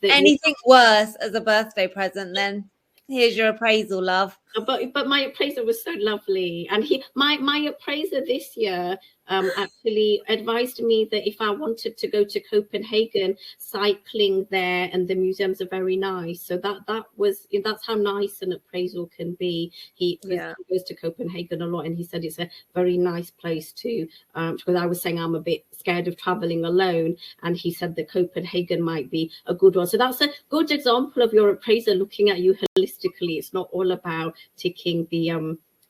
anything worse as a birthday present, then here's your appraisal, love. But my appraiser was so lovely, and my appraiser this year actually advised me that if I wanted to go to Copenhagen, cycling there and the museums are very nice. So that's how nice an appraisal can be. He goes to Copenhagen a lot, and he said it's a very nice place too. Because I was saying I'm a bit scared of traveling alone, and he said that Copenhagen might be a good one. So that's a good example of your appraiser looking at you holistically. It's not all about ticking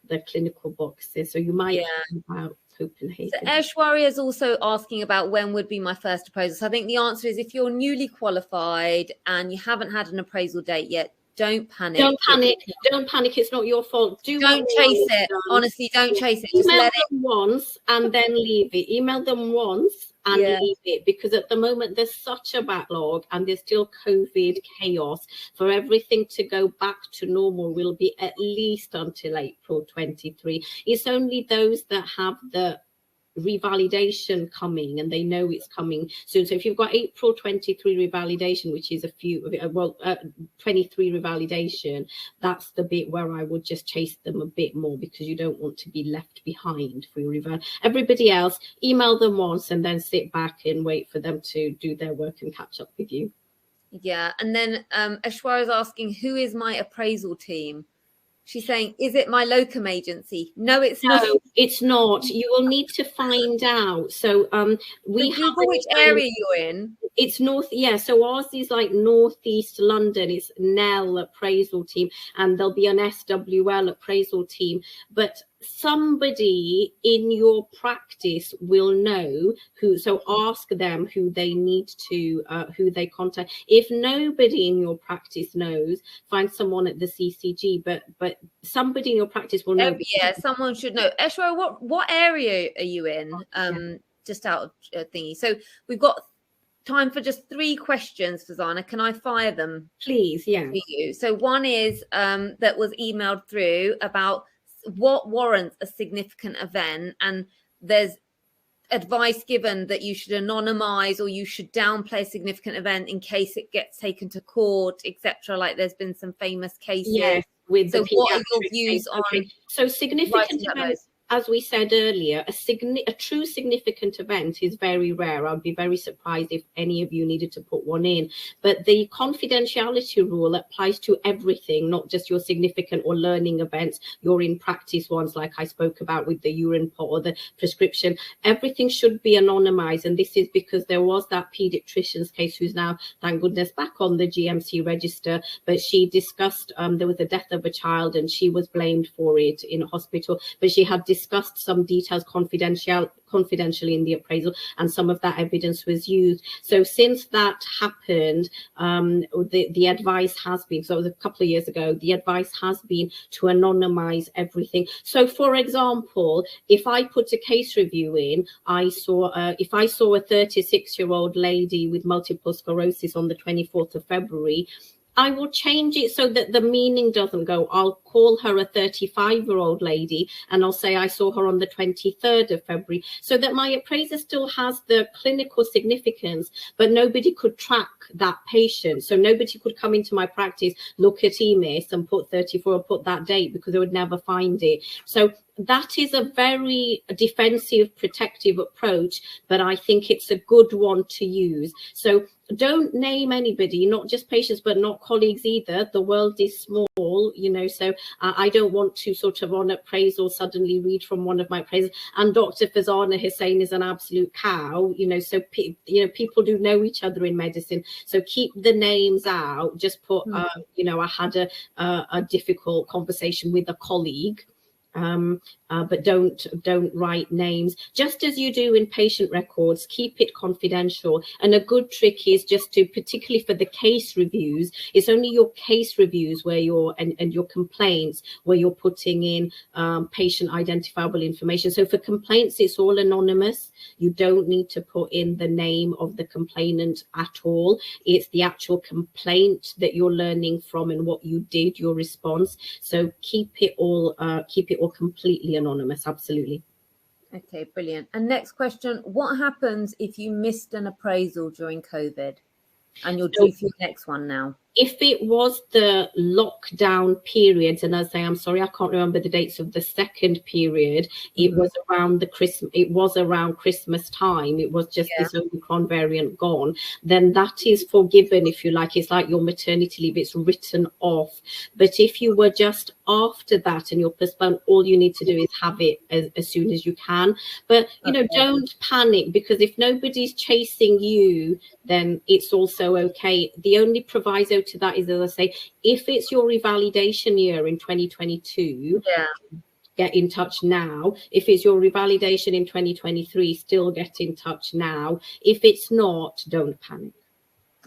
the clinical boxes. So you might think about Copenhagen. So Aishwarya is also asking about when would be my first appraisal. So I think the answer is if you're newly qualified and you haven't had an appraisal date yet, don't panic. Don't panic. Don't panic. It's not your fault. Don't chase it. Honestly, don't chase it. Just Email let them once and then leave it. Email them once and leave it, because at the moment there's such a backlog and there's still COVID chaos. For everything to go back to normal will be at least until April 23. It's only those that have the revalidation coming and they know it's coming soon. So if you've got April 23 revalidation, which is 23 revalidation, that's the bit where I would just chase them a bit more, because you don't want to be left behind for your reval. Everybody else, email them once and then sit back and wait for them to do their work and catch up with you. Yeah. And then Ashwara is asking, who is my appraisal team? She's saying, is it my locum agency? No, it's not. No, it's not. You will need to find out. So we Google which area you're in. It's north, yeah. So ours is like northeast London. It's NEL appraisal team, and there'll be an SWL appraisal team. But somebody in your practice will know who. So ask them who they need to, who they contact. If nobody in your practice knows, find someone at the CCG. But somebody in your practice will know. Yeah, someone should know. Eshra, what area are you in? Just out of thingy. So we've got time for just 3 questions, Fazana. Can I fire them? Please, yeah. For you. So one is that was emailed through about what warrants a significant event, and there's advice given that you should anonymize or you should downplay a significant event in case it gets taken to court, etc. Like there's been some famous cases. Yes, with so what are your views on so significant events? As we said earlier, a true significant event is very rare. I'd be very surprised if any of you needed to put one in. But the confidentiality rule applies to everything, not just your significant or learning events, your in practice ones like I spoke about with the urine pot or the prescription. Everything should be anonymized. And this is because there was that pediatrician's case who's now, thank goodness, back on the GMC register. But she discussed, there was a death of a child and she was blamed for it in a hospital. But she had discussed some details confidentially in the appraisal, and some of that evidence was used. So since that happened, the advice has been, so it was a couple of years ago, the advice has been to anonymize everything. So for example, if I put a case review in, if I saw a 36-year-old lady with multiple sclerosis on the 24th of February, I will change it so that the meaning doesn't go. I'll call her a 35-year-old lady and I'll say I saw her on the 23rd of February, so that my appraiser still has the clinical significance, but nobody could track that patient. So nobody could come into my practice, look at EMIS and put 34 or put that date, because they would never find it. So that is a very defensive, protective approach, but I think it's a good one to use. So don't name anybody, not just patients, but not colleagues either. The world is small, you know, so I don't want to sort of on appraisal suddenly read from one of my appraisers, and Dr. Fazana Hussain is an absolute cow, you know, so, people do know each other in medicine. So keep the names out, just put, you know, I had a difficult conversation with a colleague. But don't write names, just as you do in patient records. Keep it confidential. And a good trick is just to, particularly for the case reviews, it's only your case reviews where you're and your complaints where you're putting in patient identifiable information. So for complaints, it's all anonymous. You don't need to put in the name of the complainant at all. It's the actual complaint that you're learning from and what you did, your response. So keep it all completely anonymous. Absolutely. Okay, brilliant. And next question, what happens if you missed an appraisal during COVID and you're due for your next one now? If it was the lockdown periods, and as I say, I'm sorry, I can't remember the dates of the second period. It was around Christmas time. It was just this Omicron variant gone. Then that is forgiven, if you like. It's like your maternity leave. It's written off. But if you were just after that and you're postponed, all you need to do is have it as soon as you can. But don't panic, because if nobody's chasing you, then it's also okay. The only proviso to that is, as I say, if it's your revalidation year in 2022, get in touch now. If it's your revalidation in 2023, still get in touch now. If it's not, don't panic.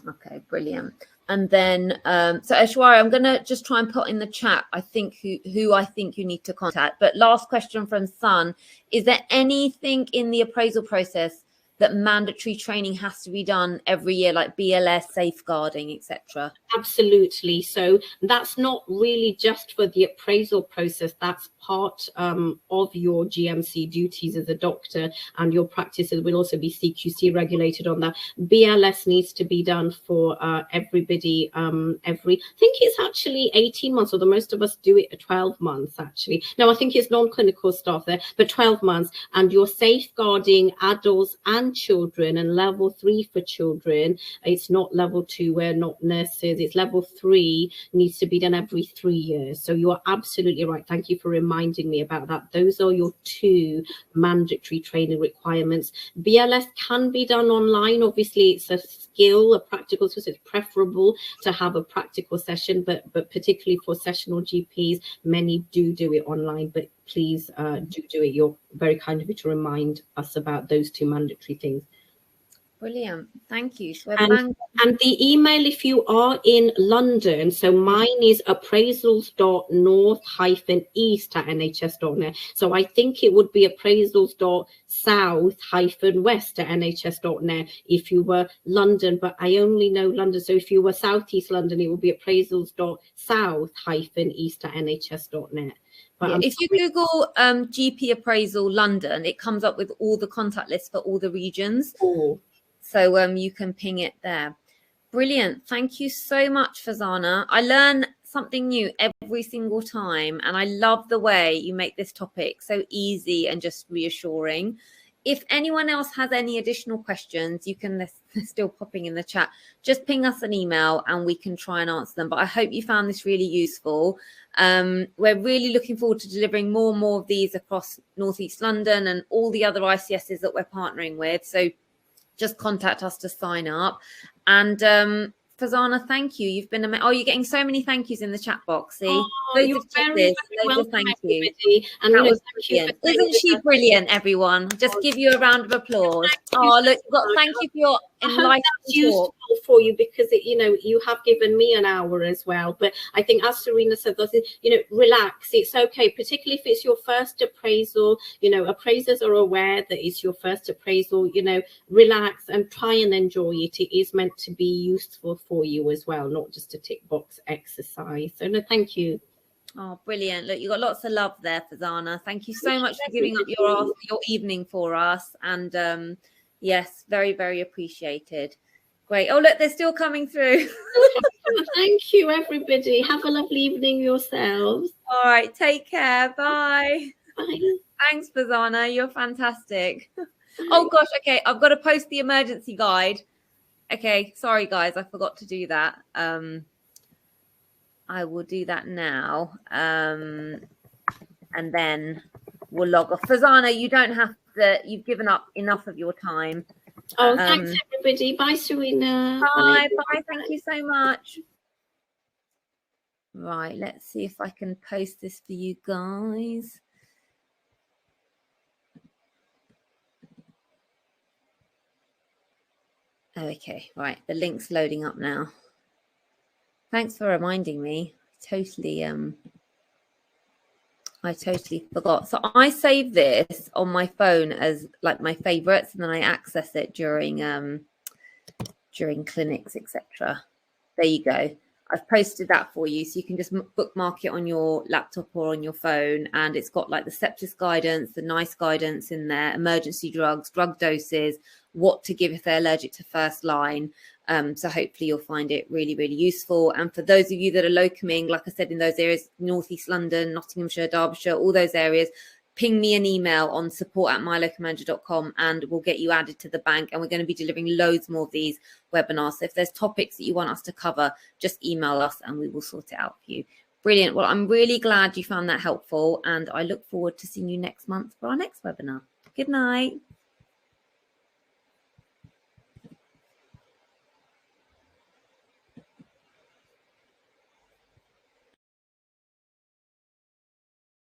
Okay, brilliant. And then, so Aishwarya, I'm going to just try and put in the chat, I think, who I think you need to contact. But last question from Sun, is there anything in the appraisal process that mandatory training has to be done every year, like BLS, safeguarding, etc.? Absolutely. So that's not really just for the appraisal process. That's part of your GMC duties as a doctor, and your practices will also be CQC regulated on that. BLS needs to be done for everybody I think it's actually 18 months, although most of us do it at 12 months actually. No, I think it's non-clinical staff there, but 12 months. And you're safeguarding adults and children, and level 3 for children. It's not level 2, we're not nurses. It's level 3, needs to be done every 3 years. So you are absolutely right. Thank you for reminding me about that. Those are your 2 mandatory training requirements. BLS can be done online. Obviously, it's a skill, a practical skill. So it's preferable to have a practical session, but particularly for sessional GPs, many do it online. But please do it. You're very kind of you to remind us about those 2 mandatory things. Brilliant. Thank you. So and the email, if you are in London, so mine is appraisals.north-east@nhs.net. So I think it would be appraisals.south-west@nhs.net if you were London, but I only know London. So if you were Southeast London, it would be appraisals.south-east@nhs.net. Yeah, if you Google GP Appraisal London, it comes up with all the contact lists for all the regions. Oh. So you can ping it there. Brilliant. Thank you so much, Fazana. I learn something new every single time, and I love the way you make this topic so easy and just reassuring. If anyone else has any additional questions, you can, they're still popping in the chat, just ping us an email and we can try and answer them. But I hope you found this really useful. We're really looking forward to delivering more and more of these across North East London and all the other ICSs that we're partnering with. So just contact us to sign up. And Fazana, thank you. You've been amazing. Oh, you're getting so many thank yous in the chat box. See, you're very welcome, thank you. And that was brilliant. Isn't she brilliant, everyone? Just give you a round of applause. Oh, look, thank you for your enlightening talk. For you, because you have given me an hour as well. But I think, as Serena said, relax. It's okay, particularly if it's your first appraisal. Appraisers are aware that it's your first appraisal. Relax and try and enjoy it. It is meant to be useful for you as well, not just a tick box exercise. So no, thank you. Oh, brilliant. Look, you got lots of love there, Fazana. Thank you so much for giving up your evening for us. And yes, very, very appreciated. Great. Oh, look, they're still coming through. Thank you, everybody. Have a lovely evening yourselves. All right. Take care. Bye. Bye. Thanks, Fazana. You're fantastic. Oh, gosh. Okay. I've got to post the emergency guide. Okay. Sorry, guys. I forgot to do that. I will do that now. And then we'll log off. Fazana, you don't have to. You've given up enough of your time. Oh, thanks, everybody. Bye, Serena. Bye. Bye. Thank you so much. Right. Let's see if I can post this for you guys. Okay. Right. The link's loading up now. Thanks for reminding me. I totally forgot. So I save this on my phone as like my favorites, and then I access it during clinics, etc. There you go. I've posted that for you, so you can just bookmark it on your laptop or on your phone, and it's got like the sepsis guidance, the NICE guidance in there, emergency drugs, drug doses, what to give if they're allergic to first line. So hopefully you'll find it really, really useful. And for those of you that are locuming, like I said, in those areas, North East London, Nottinghamshire, Derbyshire, all those areas, ping me an email on support@mylocumanager.com and we'll get you added to the bank. And we're going to be delivering loads more of these webinars. So if there's topics that you want us to cover, just email us and we will sort it out for you. Brilliant. Well, I'm really glad you found that helpful, and I look forward to seeing you next month for our next webinar. Good night.